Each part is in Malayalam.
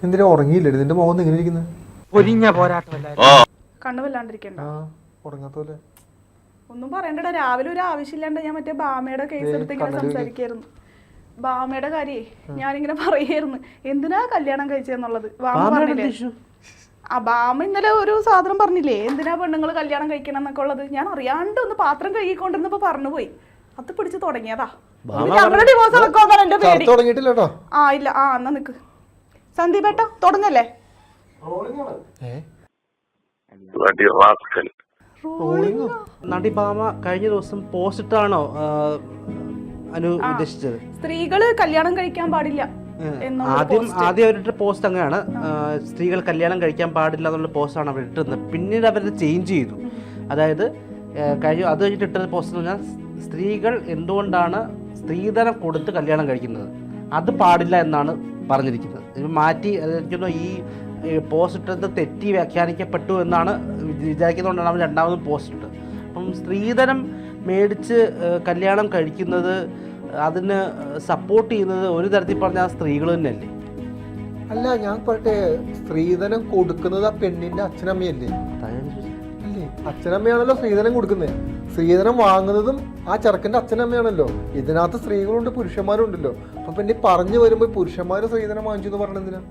എന്തിനാ ഉറങ്ങിയില്ലേ? നിന്റെ മുഖം എങ്ങനെ ഇരിക്കുന്നത്? കണ്ണു വല്ലാണ്ടിരിക്കണ്ട. ഉറങ്ങാത്തോലെ ഒന്നും പറയണ്ടടാ. രാവിലെ ഒരു ആവശ്യമില്ലാണ്ട് ഞാൻ മറ്റേ ബാമയുടെ കേസ് എടുത്ത് ഇങ്ങനെ സംസാരിക്കായിരുന്നു. ബാമയുടെ കാര്യേ ഞാനിങ്ങനെ പറയായിരുന്നു, എന്തിനാ കല്യാണം കഴിച്ചെന്നുള്ളത്. ബാമ പറഞ്ഞില്ലേ, ആ ബാമ ഇന്നലെ ഒരു സാധനം പറഞ്ഞില്ലേ, എന്തിനാ പെണ്ണുങ്ങൾ കല്യാണം കഴിക്കണം എന്നൊക്കെ ഉള്ളത്. ഞാൻ അറിയാണ്ട് ഒന്ന് പാത്രം കഴുകിക്കൊണ്ടിരുന്നപ്പോ പറഞ്ഞുപോയി. അത് പിടിച്ച് തുടങ്ങിയതാ. ഞങ്ങളുടെ ഡിവോഴ്സ് നടക്കുമെന്നാണ് എന്റെ പേടി. ആ ഇല്ല, ആ എന്നാ നിക്ക് സന്ദീപേട്ട തുടങ്ങല്ലേ. നടി ഭാമ കഴിഞ്ഞ ദിവസം പോസ്റ്റ് ഇട്ടാണോ അനു ഉദ്ദേശിച്ചത്? സ്ത്രീകള് കല്യാണം കഴിക്കാൻ പാടില്ല. ആദ്യം അവരുടെ പോസ്റ്റ് അങ്ങനെയാണ്, സ്ത്രീകൾ കല്യാണം കഴിക്കാൻ പാടില്ല എന്നുള്ള പോസ്റ്റാണ് അവർ ഇട്ടിരുന്നത്. പിന്നീട് അവരത് ചേഞ്ച് ചെയ്തു. അതായത് അത് കഴിഞ്ഞിട്ട് ഇട്ട പോസ്റ്റ് എന്ന് പറഞ്ഞാൽ സ്ത്രീകൾ എന്തുകൊണ്ടാണ് സ്ത്രീധനം കൊടുത്ത് കല്യാണം കഴിക്കുന്നത്, അത് പാടില്ല എന്നാണ് പറഞ്ഞിരിക്കുന്നത്. ഇത് മാറ്റി എനിക്കൊന്ന് ഈ പോസ്റ്റ് ഇട്ടത് തെറ്റി വ്യാഖ്യാനിക്കപ്പെട്ടു എന്നാണ് വിചാരിക്കുന്നതുകൊണ്ടാണ് അവർ രണ്ടാമതും പോസ്റ്റ് ഇട്ടത്. അപ്പം സ്ത്രീധനം മേടിച്ച് കല്യാണം കഴിക്കുന്നത്, അതിന് സപ്പോർട്ട് ചെയ്യുന്നത് ഒരു തരത്തിൽ പറഞ്ഞാൽ സ്ത്രീകൾ തന്നെയല്ലേ? അല്ല, ഞാൻ പറയട്ടെ, സ്ത്രീധനം കൊടുക്കുന്നത് ആ പെണ്ണിന്റെ അച്ഛനമ്മയല്ലേ? അല്ലേ, അച്ഛനമ്മയാണല്ലോ സ്ത്രീധനം കൊടുക്കുന്നത്. സ്ത്രീധനം വാങ്ങുന്നതും ആ ചെറുക്കന്റെ അച്ഛനമ്മയാണല്ലോ. ഇതിനകത്ത് സ്ത്രീകളുണ്ട്, പുരുഷന്മാരും ഉണ്ടല്ലോ. അപ്പൊ പിന്നെ പറഞ്ഞു വരുമ്പോ പുരുഷന്മാര് സ്ത്രീധനം വാങ്ങിച്ചു എന്ന് പറഞ്ഞെന്തിനാ?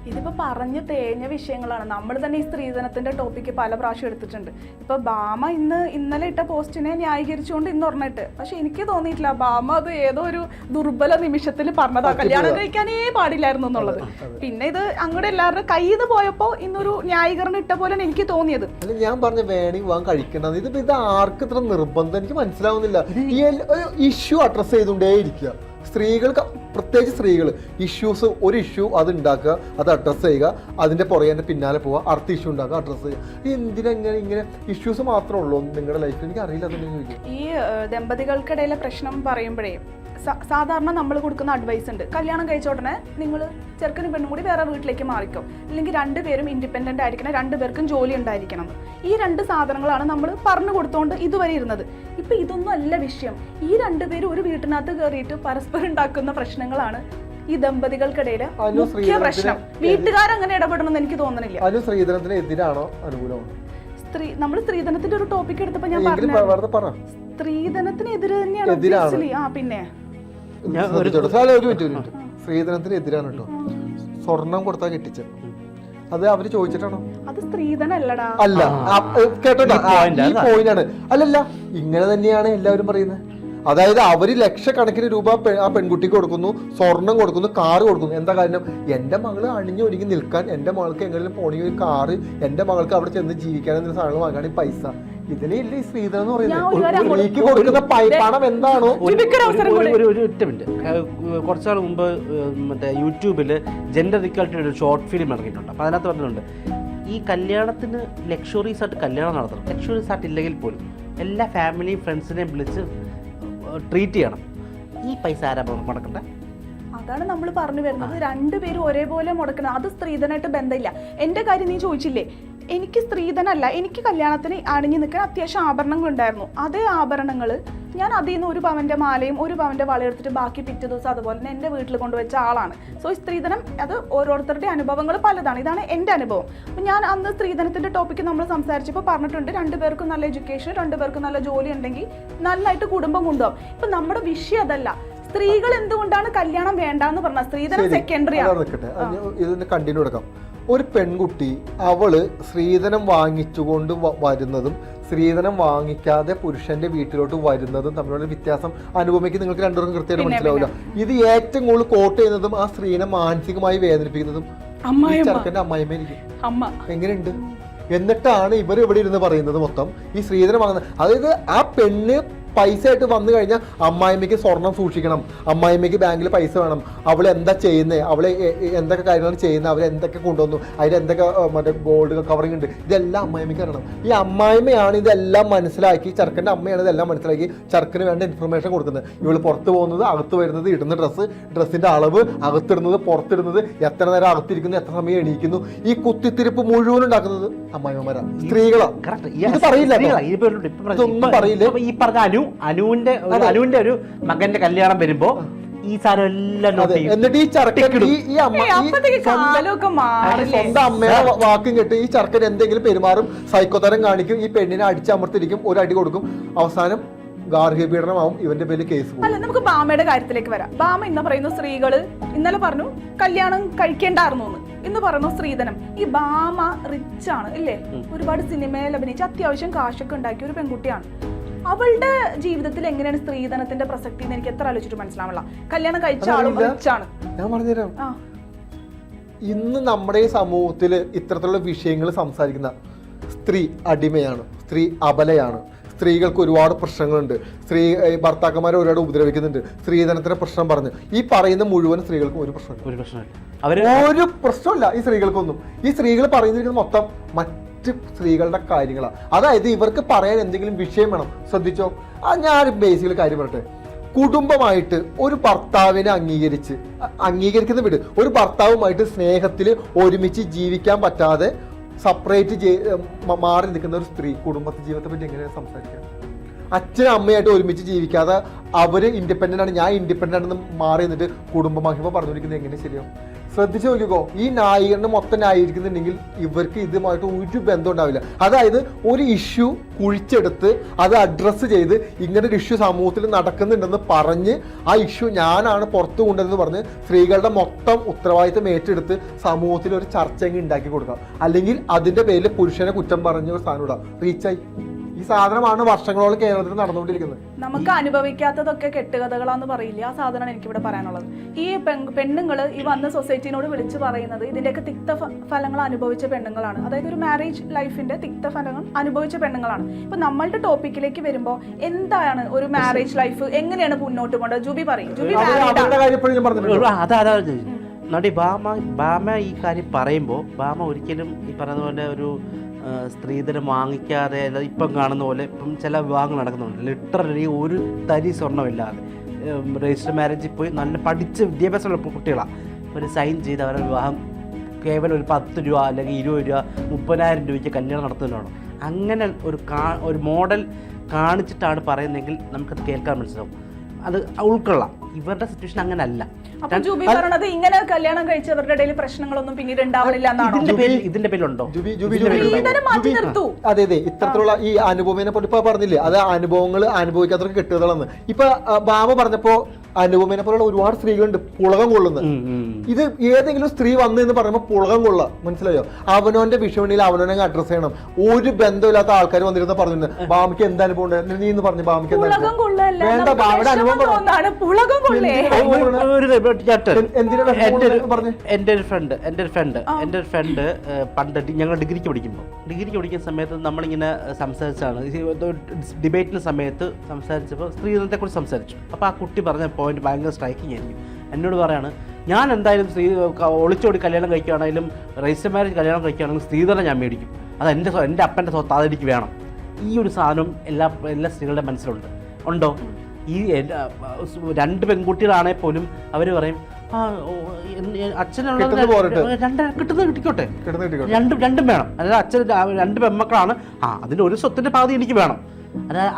ഇതിപ്പോ പറഞ്ഞ് തേഞ്ഞ വിഷയങ്ങളാണ്. നമ്മൾ തന്നെ ഈ സ്ത്രീധനത്തിന്റെ ടോപ്പിക്ക് പല പ്രാവശ്യം എടുത്തിട്ടുണ്ട്. ഇപ്പൊ ബാമ ഇന്നലെ ഇട്ട പോസ്റ്റിനെ ന്യായീകരിച്ചുകൊണ്ട് ഇന്ന് പറഞ്ഞിട്ട്, പക്ഷെ എനിക്ക് തോന്നിയിട്ടില്ല ബാമ അത് ഏതോ ഒരു ദുർബല നിമിഷത്തിൽ പറഞ്ഞതാ കല്യാണം കഴിക്കാനേ പാടില്ലായിരുന്നു എന്നുള്ളത്. പിന്നെ ഇത് അങ്ങോട്ട് എല്ലാവരുടെ കയ്യിൽ പോയപ്പോ ഇന്നൊരു ന്യായീകരണം ഇട്ട പോലെയാണ് എനിക്ക് തോന്നിയത്. അല്ല, ഞാൻ പറഞ്ഞ വേണി വിവാഹം കഴിക്കണത് ഇത് ആർക്ക് ഇത്ര നിർബന്ധം എനിക്ക് മനസ്സിലാവുന്നില്ല. ഈ ഇഷ്യൂ അഡ്രസ് ചെയ്തുകൊണ്ടേ ഇരിക്കുക. സ്ത്രീകൾക്ക്, പ്രത്യേകിച്ച് സ്ത്രീകൾ, ഒരു ഇഷ്യൂ അത് ഉണ്ടാക്കുക, അത് അഡ്രസ്സ് ചെയ്യുക, അതിൻ്റെ പുറകെ പിന്നാലെ പോവുക, അടുത്ത ഇഷ്യൂ ഉണ്ടാക്കുക, അഡ്രസ്സ് ചെയ്യുക. എന്തിനാ ഇങ്ങനെ ഇഷ്യൂസ് മാത്രമേ ഉള്ളൂ നിങ്ങളുടെ ലൈഫിൽ? എനിക്ക് അറിയില്ല. ഈ ദമ്പതികൾക്കിടയിലെ പ്രശ്നം പറയുമ്പോഴേ സാധാരണ നമ്മൾ കൊടുക്കുന്ന അഡ്വൈസ് ഉണ്ട്, കല്യാണം കഴിച്ച ഉടനെ നിങ്ങൾ ചെറുക്കനും പെണ്ണും കൂടി വേറെ വീട്ടിലേക്ക് മാറിക്കോ, അല്ലെങ്കിൽ രണ്ടുപേരും ഇൻഡിപെൻഡന്റ് ആയിരിക്കണം, രണ്ടുപേർക്കും ജോലി ഉണ്ടായിരിക്കണം. ഈ രണ്ട് സാധനങ്ങളാണ് നമ്മൾ പറഞ്ഞു കൊടുത്തോണ്ട് ഇതുവരെ ഇരുന്നത്. ഇപ്പൊ ഇതൊന്നും അല്ല വിഷയം. ഈ രണ്ടുപേരും ഒരു വീട്ടിനകത്ത് കയറിയിട്ട് പരസ്പരം ഉണ്ടാക്കുന്ന പ്രശ്നങ്ങളാണ് ഈ ദമ്പതികൾക്കിടയിലെ മുഖ്യ പ്രശ്നം. വീട്ടുകാരങ്ങനെ ഇടപെടണമെന്ന് എനിക്ക് തോന്നുന്നില്ല. സ്ത്രീധനത്തിന് എതിരാണോ അനുകൂലമാണോ? നമ്മൾ സ്ത്രീധനത്തിന്റെ ഒരു ടോപ്പിക് എടുത്തപ്പോ ഞാൻ പറഞ്ഞു, സ്ത്രീധനത്തിന് എതിര് തന്നെയാണ്. ആ പിന്നെ സ്ത്രീധനത്തിന് എതിരാണ് കേട്ടോ. സ്വർണം കൊടുത്താൽ കെട്ടിച്ചത് അത് അവര് ചോദിച്ചിട്ടാണോ? അത് സ്ത്രീധനല്ലടാ. അല്ല, കേട്ടോ, ഈ പോയിന്റാണ്. അല്ലല്ല, ഇങ്ങനെ തന്നെയാണ് എല്ലാവരും പറയുന്നത്. അതായത് അവര് ലക്ഷക്കണക്കിന് രൂപ ആ പെൺകുട്ടിക്ക് കൊടുക്കുന്നു, സ്വർണം കൊടുക്കുന്നു, കാറ് കൊടുക്കുന്നു. എന്താ കാര്യം? എന്റെ മകള് അണിഞ്ഞൊരുങ്ങി നിൽക്കാൻ, എന്റെ മകൾക്ക് എങ്ങനെയും പോണെങ്കിൽ ഒരു കാറ്, എന്റെ മകൾക്ക് അവിടെ ചെന്ന് ജീവിക്കാൻ എന്തെങ്കിലും സാധനങ്ങൾ വാങ്ങാണെങ്കിൽ പൈസ. ഇതിനെ ഇല്ല ഈ സ്ത്രീധനം എന്ന് പറയുന്നത്. നീക്ക് കൊടുക്കുന്ന പണം എന്താണോ? ഒറ്റ മിനിറ്റ്. കുറച്ചാൾ മുമ്പ് മറ്റേ യൂട്യൂബിൽ ജെൻഡർ ഇക്വാലിറ്റിയുടെ ഒരു ഷോർട്ട് ഫിലിം ഇറങ്ങിയിട്ടുണ്ട്. അപ്പോൾ അതിനകത്ത് പറഞ്ഞിട്ടുണ്ട്, ഈ കല്യാണത്തിന് ലക്ഷറീസ് ആയിട്ട് കല്യാണം നടത്തണം. ലക്ഷറീസ് ആയിട്ട് ഇല്ലെങ്കിൽ പോലും എല്ലാ ഫാമിലി ഫ്രണ്ട്സിനെയും വിളിച്ച് ട്രീറ്റ് ചെയ്യണം. ഈ പൈസ ആരാ മുടക്കണ്ടേ? അതാണ് നമ്മൾ പറഞ്ഞു വരുന്നത്. രണ്ടുപേരും ഒരേപോലെ മുടക്കണം. അത് സ്ത്രീധനമായിട്ട് ബന്ധമില്ല. എന്റെ കാര്യം നീ ചോദിച്ചില്ലേ, എനിക്ക് സ്ത്രീധനല്ല, എനിക്ക് കല്യാണത്തിന് അണിഞ്ഞു നിൽക്കാൻ അത്യാവശ്യം ആഭരണങ്ങൾ ഉണ്ടായിരുന്നു. അതേ ആഭരണങ്ങൾ ഞാൻ അതിൽ നിന്ന് 1 പവന്റെ മാലയും 1 പവന്റെ വള എടുത്തിട്ട് ബാക്കി പിറ്റേ ദിവസം അതുപോലെ തന്നെ എൻ്റെ വീട്ടിൽ കൊണ്ടുവച്ച ആളാണ്. സോ ഈ സ്ത്രീധനം അത് ഓരോരുത്തരുടെ അനുഭവങ്ങൾ പലതാണ്. ഇതാണ് എൻ്റെ അനുഭവം. അപ്പം ഞാൻ അന്ന് സ്ത്രീധനത്തിന്റെ ടോപ്പിക്ക് നമ്മൾ സംസാരിച്ചപ്പോൾ പറഞ്ഞിട്ടുണ്ട്, രണ്ടുപേർക്കും നല്ല എഡ്യൂക്കേഷൻ, രണ്ടുപേർക്കും നല്ല ജോലി ഉണ്ടെങ്കിൽ നന്നായിട്ട് കുടുംബം കൊണ്ടുപോകും. ഇപ്പൊ നമ്മുടെ വിഷയം അതല്ല. സ്ത്രീകൾ എന്തുകൊണ്ടാണ് കല്യാണം വേണ്ടെന്ന് പറഞ്ഞാൽ സ്ത്രീധനം സെക്കൻഡറി ആണ്. ഇതിന് കണ്ടിന്യൂ എടുക്കാം. ഒരു പെൺകുട്ടി അവള് സ്ത്രീധനം വാങ്ങിച്ചുകൊണ്ട് വരുന്നതും സ്ത്രീധനം വാങ്ങിക്കാതെ പുരുഷന്റെ വീട്ടിലോട്ട് വരുന്നതും തമ്മിലുള്ള വ്യത്യാസം അനുഭവിക്ക് നിങ്ങൾക്ക് രണ്ടുപേർക്കും കൃത്യമായിട്ട് മനസ്സിലാവില്ല. ഇത് ഏറ്റവും കൂടുതൽ കോട്ട് ചെയ്യുന്നതും ആ സ്ത്രീനെ മാനസികമായി വേദനിപ്പിക്കുന്നതും ചെറുക്കന്റെ അമ്മായിമ്മ. എങ്ങനെയുണ്ട്? എന്നിട്ടാണ് ഇവർ ഇവിടെ ഇരുന്ന് പറയുന്നത് മൊത്തം ഈ സ്ത്രീധനം വാങ്ങുന്നത്. അതായത് ആ പെണ്ണ് പൈസ ആയിട്ട് വന്നു കഴിഞ്ഞാൽ അമ്മായിമ്മയ്ക്ക് സ്വർണം സൂക്ഷിക്കണം, അമ്മായിമ്മയ്ക്ക് ബാങ്കിൽ പൈസ വേണം, അവൾ എന്താ ചെയ്യുന്നത്, അവളെ എന്തൊക്കെ കാര്യങ്ങളാണ് ചെയ്യുന്നത്, അവരെ എന്തൊക്കെ കൊണ്ടുവന്നു, അതിൽ എന്തൊക്കെ മറ്റേ ഗോൾഡ് കവറിങ് ഉണ്ട്, ഇതെല്ലാം അമ്മായിമ്മയ്ക്ക് അറിയണം. ഈ അമ്മായിമ്മയാണ് ഇതെല്ലാം മനസ്സിലാക്കി, ചെറുക്കൻ്റെ അമ്മയാണ് ഇതെല്ലാം മനസ്സിലാക്കി ചെറുക്കന് വേണ്ട ഇൻഫർമേഷൻ കൊടുക്കുന്നത്. ഇവൾ പുറത്ത് പോകുന്നത്, അകത്ത് വരുന്നത്, ഇടുന്ന ഡ്രസ്സിന്റെ അളവ്, അകത്തിടുന്നത്, പുറത്തിടുന്നത്, എത്ര നേരം അകത്തിരിക്കുന്നു, എത്ര സമയം എണീക്കുന്നു, ഈ കുത്തിത്തിരിപ്പ് മുഴുവൻ ഉണ്ടാക്കുന്നത് അമ്മായിമ്മമാരാ, സ്ത്രീകളാ. ഇത് പറയില്ല, ഇതൊന്നും പറയില്ല. ഈ പറഞ്ഞ അനുവിന്റെ ഒരു മകന്റെ കല്യാണം വരുമ്പോ ഈ സാധനം എല്ലാം നോട്ട് ചെയ്യും. എന്നിട്ട് ഈ ചെറുക്കൻ ഈ അമ്മ അപ്പത്തേക്ക് കാലമൊക്കെ മാറില്ലേ? സ്വന്തം അമ്മയുടെ വാക്കും കേട്ട് ഈ ചെറുക്കൻ എന്തെങ്കിലും പെരുമാറും, സൈക്കോതരം കാണിക്കും, ഈ പെണ്ണിനെ അടിച്ചമർത്തിരിക്കും, ഒരു അടി കൊടുക്കും, അവസാനം ഗാർഹിക പീഡനമാവും, ഇവന്റെ പേരിൽ കേസ് പോകും. അല്ല, നമുക്ക് ബാമയുടെ കാര്യത്തിലേക്ക് വരാം. ബാമ ഇന്ന് പറയുന്ന സ്ത്രീകള് ഇന്നലെ പറഞ്ഞു കല്യാണം കഴിക്കേണ്ടായിരുന്നു എന്ന്, ഇന്ന് പറയുന്നു സ്ത്രീധനം. ഈ ബാമ റിച്ച് ആണ് ഇല്ലേ, ഒരുപാട് സിനിമയിൽ അഭിനയിച്ച് അത്യാവശ്യം കാശൊക്കെ ഉണ്ടാക്കിയ ഒരു പെൺകുട്ടിയാണ്. അവളുടെ ജീവിതത്തിൽ എങ്ങനെയാണ് സ്ത്രീധനത്തിന്റെ പ്രസക്തി എന്ന് എനിക്ക് എത്ര ആലോചിച്ചിട്ട് മനസ്സിലാവില്ല. കല്യാണം കഴിച്ച ആളും റിച്ച് ആണ്. ഞാൻ പറഞ്ഞുതരാം, ഇന്ന് നമ്മുടെ ഈ സമൂഹത്തിൽ ഇത്തരത്തിലുള്ള വിഷയങ്ങൾ സംസാരിക്കുന്ന സ്ത്രീ അടിമയാണ്, സ്ത്രീ അബലയാണ്, സ്ത്രീകൾക്ക് ഒരുപാട് പ്രശ്നങ്ങളുണ്ട്, ഭർത്താക്കന്മാരെ ഒരുപാട് ഉപദ്രവിക്കുന്നുണ്ട്, സ്ത്രീധനത്തിന്റെ പ്രശ്നം പറഞ്ഞ് ഈ പറയുന്ന മുഴുവൻ സ്ത്രീകൾക്കും ഒരു പ്രശ്നമില്ല. ഈ സ്ത്രീകൾക്കൊന്നും, ഈ സ്ത്രീകൾ പറയുന്നിരിക്കുന്നത് മൊത്തം മറ്റ് സ്ത്രീകളുടെ കാര്യങ്ങളാണ്. അതായത് ഇവർക്ക് പറയാൻ എന്തെങ്കിലും വിഷയം വേണം. ശ്രദ്ധിച്ചോ, ഞാൻ ബേസിക്കൽ കാര്യം പറയട്ടെ. കുടുംബമായിട്ട് ഒരു ഭർത്താവിനെ അംഗീകരിക്കുന്ന വീട്, ഒരു ഭർത്താവുമായിട്ട് സ്നേഹത്തിൽ ഒരുമിച്ച് ജീവിക്കാൻ പറ്റാതെ സെപ്പറേറ്റ് മാറി നിൽക്കുന്ന ഒരു സ്ത്രീ കുടുംബത്തെ ജീവിതത്തെ പറ്റി എങ്ങനെയാണ് സംസാരിക്കുക? അച്ഛനും അമ്മയായിട്ട് ഒരുമിച്ച് ജീവിക്കാതെ അവര് ഇൻഡിപെൻഡന്റ് ആണ്, ഞാൻ ഇൻഡിപെൻഡന്റ് ആണെന്ന് മാറി നിന്നിട്ട് കുടുംബമഹിമ പറഞ്ഞിരിക്കുന്നത് എങ്ങനെ ശരിയാവും? ശ്രദ്ധിച്ചു നോക്കിക്കോ, ഈ നായികനെ മൊത്തം ന്യായീകരിക്കുന്നുണ്ടെങ്കിൽ ഇവർക്ക് ഇതുമായിട്ട് ഒരു ബന്ധം ഉണ്ടാവില്ല. അതായത് ഒരു ഇഷ്യൂ കുഴിച്ചെടുത്ത് അത് അഡ്രസ്സ് ചെയ്ത് ഇങ്ങനെ ഒരു ഇഷ്യൂ സമൂഹത്തിൽ നടക്കുന്നുണ്ടെന്ന് പറഞ്ഞ് ആ ഇഷ്യൂ ഞാനാണ് പുറത്തു കൊണ്ടുവന്ന് പറഞ്ഞ് സ്ത്രീകളുടെ മൊത്തം ഉത്തരവാദിത്തം ഏറ്റെടുത്ത് സമൂഹത്തിൽ ഒരു ചർച്ചയെങ്കിൽ ഉണ്ടാക്കി കൊടുക്കാം. അല്ലെങ്കിൽ അതിന്റെ പേരിൽ പുരുഷനെ കുറ്റം പറഞ്ഞ ഒരു സ്ഥാനം ഇടാം. റീച്ചായി ഈ സാധനമാണ് വർഷങ്ങളോളം കേരളത്തിൽ നടന്നുകൊണ്ടിരിക്കുന്നത്. നമുക്ക് അനുഭവിക്കാത്തതൊക്കെ കെട്ടുകഥകളാന്ന് പറയില്ല, ആ സാധനമാണ് എനിക്കിവിടെ പറയാനുള്ളത്. ഈ പെണ്ണുങ്ങള് ഈ വന്ന സൊസൈറ്റിനോട് വിളിച്ചു പറയുന്നത് ഇതിന്റെയൊക്കെ തിക്തഫലങ്ങൾ അനുഭവിച്ച പെണ്ണുങ്ങളാണ്. അതായത് ഒരു മാരേജ് ലൈഫിന്റെ തിക്തഫലങ്ങൾ അനുഭവിച്ച പെണ്ണുങ്ങളാണ്. ഇപ്പൊ നമ്മളുടെ ടോപ്പിക്കിലേക്ക് വരുമ്പോ എന്താണ് ഒരു മാരേജ് ലൈഫ്, എങ്ങനെയാണ് മുന്നോട്ട് പോകേണ്ടത്? ജൂബി പറയും. ജൂബി ബാമ ഈ കാര്യം പറയുമ്പോൾ ബാമ ഒരിക്കലും ഈ പറഞ്ഞതുപോലെ ഒരു സ്ത്രീധനം വാങ്ങിക്കാതെ, അല്ലാതെ ഇപ്പം കാണുന്ന പോലെ ഇപ്പം ചില വിവാഹങ്ങൾ നടക്കുന്നുണ്ട്, ലിറ്ററലി ഒരു തരി സ്വർണ്ണമില്ലാതെ രജിസ്റ്റർ മാരേജിൽ പോയി നല്ല പഠിച്ച് വിദ്യാഭ്യാസമുള്ള കുട്ടികളാണ് ഒരു സൈൻ ചെയ്ത് അവരുടെ വിവാഹം കേവലം ഒരു 10 രൂപ അല്ലെങ്കിൽ 20 രൂപ 30,000 രൂപയ്ക്ക് കല്യാണം നടത്തുന്നതാണ്. അങ്ങനെ ഒരു മോഡൽ കാണിച്ചിട്ടാണ് പറയുന്നതെങ്കിൽ നമുക്കത് കേൾക്കാൻ മനസ്സിലാവും, അത് ഉൾക്കൊള്ളാം. ഇവരുടെ സിറ്റുവേഷൻ അങ്ങനെ അല്ല. ഇങ്ങനെ കല്യാണം കഴിച്ചവരുടെ ഇടയിൽ പ്രശ്നങ്ങളൊന്നും പിന്നീട് ഉണ്ടാവില്ല എന്നാണ് ഇതിന്റെ പേരിലുണ്ടോ? അതെ അതെ, ഇത്തരത്തിലുള്ള ഈ അനുഭവത്തിനെ പോലെ ഇപ്പൊ പറഞ്ഞില്ലേ, അത് അനുഭവങ്ങൾ അനുഭവിക്കാത്തവർക്ക് കിട്ടുകകളെന്ന്. ഇപ്പൊ ബാമ പറഞ്ഞപ്പോ അനുപമനെ പോലുള്ള ഒരുപാട് സ്ത്രീകളുണ്ട് പുളകം കൊള്ളുന്നത്. ഇത് ഏതെങ്കിലും സ്ത്രീ വന്നു എന്ന് പറയുമ്പോൾ പുളകം കൊള്ള, മനസ്സിലായോ? അവനോന്റെ വിഷയണിയിൽ അവനോനെ അഡ്രസ് ചെയ്യണം. ഒരു ബന്ധമില്ലാത്ത ആൾക്കാർ വന്നിരുന്ന പറഞ്ഞു ബാമിക്ക് എന്താ അനുഭവം ഉണ്ട്, നീ എന്ന് പറഞ്ഞു ബാമിക്ക് എന്താ വേണ്ട ബാമിയുടെ അനുഭവം എന്റെ ഒരു ഫ്രണ്ട് പണ്ട് ഞങ്ങൾ ഡിഗ്രിക്ക് പഠിക്കുന്ന സമയത്ത് നമ്മളിങ്ങനെ സംസാരിച്ചാണ്, ഡിബേറ്റിന് സമയത്ത് സംസാരിച്ചപ്പോൾ സ്ത്രീധനത്തെ കുറിച്ച് സംസാരിച്ചു. അപ്പോൾ ആ കുട്ടി പറഞ്ഞ പോയിന്റ് ഭയങ്കര സ്ട്രൈക്കിംഗ് ആയിരിക്കും. എന്നോട് പറയാണ്, ഞാൻ എന്തായാലും ഒളിച്ചോടി കല്യാണം കഴിക്കുകയാണെങ്കിലും രജിസ്റ്റർ മാരേജ് കല്യാണം കഴിക്കുകയാണെങ്കിലും സ്ത്രീധനം ഞാൻ മേടിക്കും, അത് എൻ്റെ അപ്പൻ്റെ സ്വത്ത് അതെനിക്ക് വേണം. ഈ ഒരു സാധനം എല്ലാ സ്ത്രീകളുടെ മനസ്സിലുണ്ട്. ഉണ്ടോ? ഈ 2 പെൺകുട്ടികളാണെങ്കിൽ പോലും അവർ പറയും അച്ഛനുള്ള കിട്ടുന്നത് കിട്ടിക്കോട്ടെ, രണ്ടും വേണം. അതായത് അച്ഛൻ 2 പെൺമക്കളാണ്, അതിൻ്റെ ഒരു സ്വത്തിൻ്റെ പകുതി എനിക്ക് വേണം.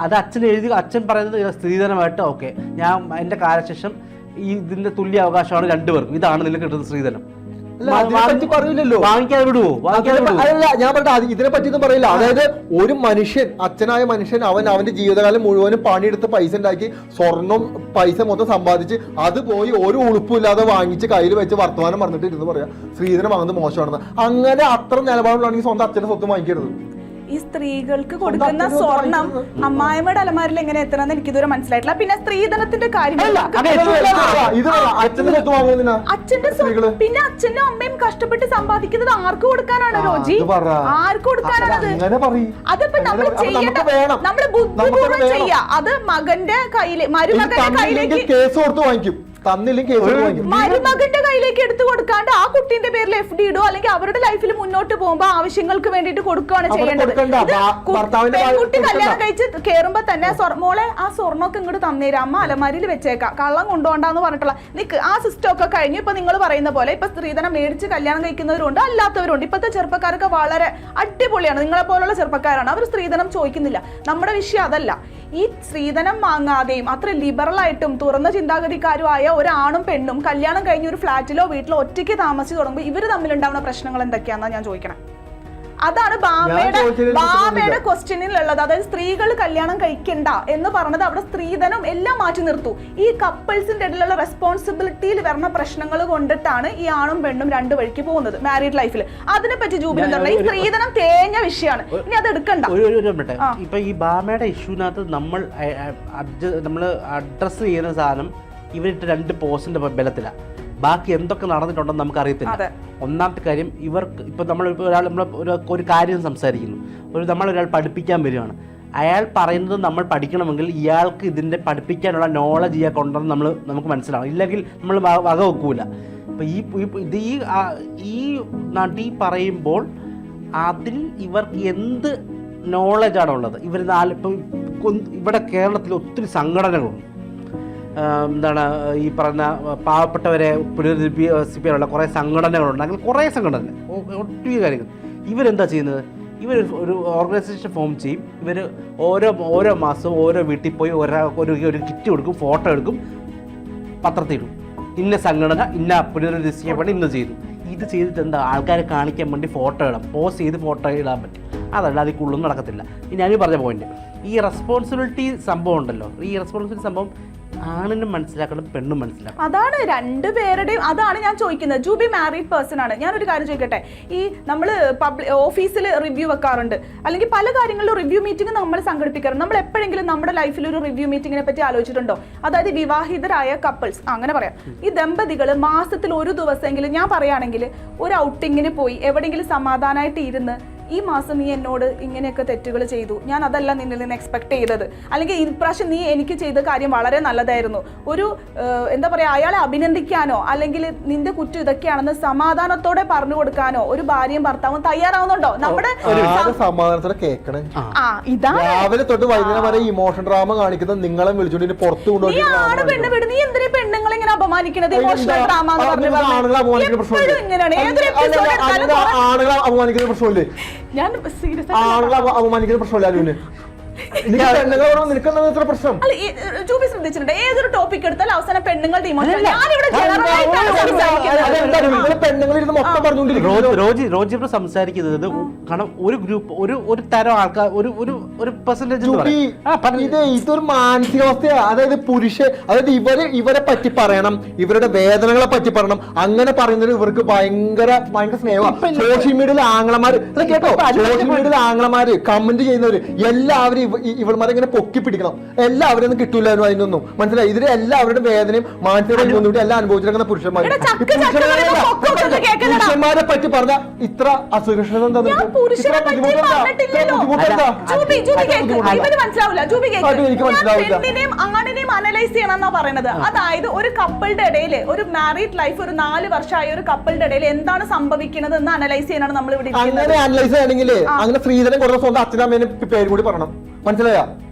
അത് അച്ഛൻ പറയുന്നത് സ്ത്രീധനമായിട്ട് ഓക്കെ, ഞാൻ എൻ്റെ കാലശേഷം ഇതിന്റെ തുല്യ അവകാശമാണ് 2 പേർക്കും, ഇതാണ് നിനക്ക് കിട്ടുന്ന സ്ത്രീധനം. വാങ്ങിക്കാതെ വിടുവോ? അല്ല, ഞാൻ പറഞ്ഞ ഇതിനെ പറ്റിയൊന്നും പറയില്ല. അതായത് ഒരു മനുഷ്യൻ, അച്ഛനായ മനുഷ്യൻ, അവന്റെ ജീവിതകാലം മുഴുവനും പണിയെടുത്ത് പൈസ ഉണ്ടാക്കി സ്വർണം പൈസ മൊത്തം സമ്പാദിച്ച് അത് പോയി ഒരു ഉളുപ്പില്ലാതെ വാങ്ങിച്ച് കയ്യിൽ വെച്ച് വർത്തമാനം പറഞ്ഞിട്ട് ഇരുന്ന് പറയാം സ്ത്രീധനം വാങ്ങുന്നത് മോശമാണെന്ന്. അങ്ങനെ അത്ര നിലപാടുള്ളാണെങ്കിൽ സ്വന്തം അച്ഛന്റെ സ്വത്ത് വാങ്ങിക്കരുത്. ഈ സ്ത്രീകൾക്ക് കൊടുക്കുന്ന സ്വർണം അമ്മായിമ്മയുടെ അലമാരിൽ എങ്ങനെ എത്തണമെന്ന് എനിക്കിതുവരെ മനസ്സിലായിട്ടില്ല. പിന്നെ സ്ത്രീധനത്തിന്റെ കാര്യം, പിന്നെ അച്ഛനും അമ്മയും കഷ്ടപ്പെട്ട് സമ്പാദിക്കുന്നത് ആർക്ക് കൊടുക്കാനാണ് രോജി? ആർക്ക് കൊടുക്കാനാണത്? അതിപ്പോ നമ്മൾ ചെയ്യേണ്ട, നമ്മള് ബുദ്ധിപൂർവ്വം ചെയ്യാ. അത് മകന്റെ കയ്യില്, മരുമകന്റെ കയ്യിലേക്ക് കേസ് കൊടുത്ത് വാങ്ങിക്കും, മരുമകന്റെ കയ്യിലേക്ക് എടുത്തു കൊടുക്കാണ്ട് ആ കുട്ടീന്റെ പേരിൽ FD ഇടോ അല്ലെങ്കിൽ അവരുടെ ലൈഫിൽ മുന്നോട്ട് പോകുമ്പോ ആവശ്യങ്ങൾക്ക് വേണ്ടിട്ട് കൊടുക്കുകയാണ് ചെയ്യേണ്ടത്. പെൺകുട്ടി കല്യാണം കഴിച്ച് കേറുമ്പോ തന്നെ മോളെ ആ സ്വർണ്ണമൊക്കെ ഇങ്ങോട്ട് തന്നേരാ, അമ്മ അലമാരിയിൽ വെച്ചേക്കാം, കള്ളം കൊണ്ടുപോണ്ടാന്ന് പറഞ്ഞിട്ടുള്ള നിക്ക് ആ സിസ്റ്റം ഒക്കെ കഴിഞ്ഞു. ഇപ്പൊ നിങ്ങൾ പറയുന്ന പോലെ ഇപ്പൊ സ്ത്രീധനം മേടിച്ച് കല്യാണം കഴിക്കുന്നവരുണ്ട്, അല്ലാത്തവരുണ്ട്. ഇപ്പോഴത്തെ ചെറുപ്പക്കാരൊക്കെ വളരെ അടിപൊളിയാണ്, നിങ്ങളെ പോലുള്ള ചെറുപ്പക്കാരാണ്, അവർ സ്ത്രീധനം ചോദിക്കുന്നില്ല. നമ്മുടെ വിഷയം അതല്ല. ഈ സ്ത്രീധനം വാങ്ങാതെയും അത്ര ലിബറൽ ആയിട്ടും തുറന്ന ചിന്താഗതിക്കാരുമായ ഒരാണും പെണ്ണും കല്യാണം കഴിഞ്ഞ ഒരു ഫ്ലാറ്റിലോ വീട്ടിലോ ഒറ്റയ്ക്ക് താമസിച്ച് തുടങ്ങുമ്പോൾ ഇവർ തമ്മിലുണ്ടാവുന്ന പ്രശ്നങ്ങൾ എന്തൊക്കെയാണെന്നാണ് ഞാൻ ചോദിക്കണം. അതാണ് ബാമയുടെ ക്വസ്റ്റ്യനിലുള്ളത്. അതായത് സ്ത്രീകൾ കല്യാണം കഴിക്കണ്ട എന്ന് പറഞ്ഞത് അവിടെ സ്ത്രീധനം എല്ലാം മാറ്റി നിർത്തൂ. ഈ കപ്പിൾസിന്റെ ഇടയിലുള്ള റെസ്പോൺസിബിലിറ്റിയിൽ വരുന്ന പ്രശ്നങ്ങൾ കൊണ്ടിട്ടാണ് ഈ ആണും പെണ്ണും രണ്ട് വഴിക്ക് പോകുന്നത് മാരീഡ് ലൈഫിൽ. അതിനെപ്പറ്റി ജൂബിലി എന്താ പറയുക? ഈ സ്ത്രീധനം തേഞ്ഞ വിഷയമാണ്, ഇനി അത് എടുക്കണ്ട. ഇപ്പൊ ഈ ബാമയുടെ ഇഷ്യൂനകത്ത് നമ്മൾ അഡ്രസ് ചെയ്യുന്ന സാധനം ഇവരിട്ട് 2 പോസ്റ്റിന്റെ ബലത്തിലാണ്. ബാക്കി എന്തൊക്കെ നടന്നിട്ടുണ്ടെന്ന് നമുക്ക് അറിയത്തില്ല. ഒന്നാമത്തെ കാര്യം, ഇവർക്ക് ഇപ്പം ഒരു കാര്യം സംസാരിക്കുന്നു, നമ്മളൊരാൾ പഠിപ്പിക്കാൻ വരികയാണ്, അയാൾ പറയുന്നത് നമ്മൾ പഠിക്കണമെങ്കിൽ ഇയാൾക്ക് ഇതിൻ്റെ പഠിപ്പിക്കാനുള്ള നോളജ് ഇയാൾക്ക് ഉണ്ടെന്ന് നമുക്ക് മനസ്സിലാവും. ഇല്ലെങ്കിൽ നമ്മൾ വക വെക്കൂല. ഇപ്പം ഈ നടി പറയുമ്പോൾ അതിൽ ഇവർക്ക് എന്ത് നോളജാണുള്ളത്? ഇപ്പം ഇവിടെ കേരളത്തിൽ ഒത്തിരി സംഘടനകളുണ്ട്. എന്താണ് ഈ പറഞ്ഞ പാവപ്പെട്ടവരെ പുനരധിവസിപ്പിക്കാനുള്ള കുറേ സംഘടനകളുണ്ട്. അങ്ങനെ കുറേ സംഘടന, ഒത്തിരി കാര്യങ്ങൾ. ഇവരെന്താ ചെയ്യുന്നത്? ഇവർ ഒരു ഓർഗനൈസേഷൻ ഫോം ചെയ്യും. ഇവർ ഓരോ മാസവും ഓരോ വീട്ടിൽ പോയി ഒരു കിറ്റ് കൊടുക്കും, ഫോട്ടോ എടുക്കും, പത്രത്തിലിടും. ഇന്ന സംഘടന ഇന്ന പുനരധിവസിക്കപ്പെട്ട് ഇന്ന് ചെയ്തു. ഇത് ചെയ്തിട്ട് എന്താ? ആൾക്കാരെ കാണിക്കാൻ വേണ്ടി ഫോട്ടോ ഇടാം, പോസ്റ്റ് ചെയ്ത് ഫോട്ടോ ഇടാൻ പറ്റും. അതല്ല, അതിൽ കൂടുതലൊന്നും നടക്കത്തില്ല. ഞാനീ പറഞ്ഞ പോയിന്റ്, ഈ റെസ്പോൺസിബിലിറ്റി സംഭവം ഉണ്ടല്ലോ, ഈ റെസ്പോൺസിബിലിറ്റി സംഭവം ആണിനും മനസ്സിലാക്കണം, പെണ്ണും മനസ്സിലാക്കണം. അതാണ് രണ്ടുപേരുടെയും. അതാണ് ഞാൻ ചോദിക്കുന്നത്. ജൂബി മാരീഡ് പേഴ്സൺ ആണ്. ഞാനൊരു കാര്യം ചോദിക്കട്ടെ, ഈ നമ്മൾ ഓഫീസിൽ റിവ്യൂ വെക്കാറുണ്ട്, അല്ലെങ്കിൽ പല കാര്യങ്ങളിലും റിവ്യൂ മീറ്റിംഗ് നമ്മൾ സംഘടിപ്പിക്കാറുണ്ട്. നമ്മൾ എപ്പോഴെങ്കിലും നമ്മുടെ ലൈഫിൽ ഒരു റിവ്യൂ മീറ്റിങ്ങിനെ പറ്റി ആലോചിച്ചിട്ടുണ്ടോ? അതായത് വിവാഹിതരായ കപ്പിൾസ്, അങ്ങനെ പറയാം, ഈ ദമ്പതികൾ മാസത്തിൽ ഒരു ദിവസമെങ്കിലും, ഞാൻ പറയുകയാണെങ്കിൽ ഒരു ഔട്ടിങ്ങിന് പോയി എവിടെയെങ്കിലും സമാധാനമായിട്ട് ഇരുന്ന്, ഈ മാസം നീ എന്നോട് ഇങ്ങനെയൊക്കെ തെറ്റുകൾ ചെയ്തു, ഞാൻ അതല്ല നിന്നിൽ നിന്ന് എക്സ്പെക്ട് ചെയ്തത്, അല്ലെങ്കിൽ ഇപ്രാവശ്യം നീ എനിക്ക് ചെയ്ത കാര്യം വളരെ നല്ലതായിരുന്നു, ഒരു എന്താ പറയുക, അയാളെ അഭിനന്ദിക്കാനോ അല്ലെങ്കിൽ നിന്റെ കുറ്റം ഇതൊക്കെയാണെന്ന് സമാധാനത്തോടെ പറഞ്ഞു കൊടുക്കാനോ ഒരു ഭാര്യയും ഭർത്താവും തയ്യാറാവുന്നുണ്ടോ? നമ്മുടെ സമാധാനത്തോടെ കേൾക്കണേ. ഇതാണ് രാവിലെ തൊട്ട് വൈകുന്നേരം വരെ ഇമോഷൻ ഡ്രാമ കാണിക്കുന്നത് നിങ്ങളെ വിളിച്ചോണ്ട് പുറത്തു കൊണ്ടുപോയി. നീ ആണ് പെണ്ണ് വിടും, നീ എന്തിനാ പെണ്ണുങ്ങളെ ഇങ്ങനെ അപമാനിക്കണത്? ഇമോഷണൽ ഡ്രാമ ആണുങ്ങളെ അപമാനിക്കുന്ന പ്രശ്നമില്ലേ? ഞാൻ സീരിയസ് ആണുങ്ങളെ അപമാനിക്കുന്ന പ്രശ്നമില്ല അനുവിന്. പ്രശ്നം ജൂബി ശ്രദ്ധിച്ചിട്ടുണ്ട്, ഏതൊരു ടോപ്പിക് എടുത്താലും അവസാനം പെണ്ണുങ്ങളുടെ ഇമോഷൻ. റോജി സംസാരിക്കുന്നത് കാരണം ഒരു ഗ്രൂപ്പ് ഒരു തരം ആൾക്കാർ ഒരു പെർസെന്റേജ് ഇതൊരു മാനസികാവസ്ഥയാ. അതായത് അതായത് ഇവരെ പറ്റി പറയണം, ഇവരുടെ വേദനകളെ പറ്റി പറയണം. അങ്ങനെ പറയുന്നത് ഇവർക്ക് ഭയങ്കര സ്നേഹമാണ്. സോഷ്യൽ മീഡിയയിൽ ആംഗ്ലമാര് കേട്ടോ, സോഷ്യൽ മീഡിയയിൽ ആംഗ്ലമാര് കമന്റ് ചെയ്യുന്നവര് എല്ലാവരും ഇവൾമാരെ ഇങ്ങനെ പൊക്കി പിടിക്കണം. എല്ലാവരും ഒന്നും കിട്ടൂലായിരുന്നു അതിനൊന്നും. മനസ്സിലായി? ഇതിന് എല്ലാവരുടെ വേദനയും മാനസിക എല്ലാം അനുഭവിച്ചിരിക്കുന്ന പുരുഷന്മാരെ പറ്റി പറഞ്ഞ ഇത്ര അസുരക്ഷത ആണിനെയും അനലൈസ് ചെയ്യണമെന്നാ പറയുന്നത്. അതായത് ഒരു കപ്പിളുടെ ഇടയിൽ, ഒരു മാരീഡ് ലൈഫ് ഒരു 4 വർഷമായ ഒരു കപ്പിളുടെ ഇടയിൽ എന്താണ് സംഭവിക്കുന്നത് എന്ന് അനലൈസ് ചെയ്യാനാണ് നമ്മൾ ഇവിടെ. അങ്ങനെ അനലൈസ് ചെയ്യണമെങ്കിൽ അങ്ങനെ സ്ത്രീധനം കൊടുത്ത സ്വന്തം അച്ഛനമ്മേനെ പേര് കൂടി പറയണം. മനസ്സിലായ?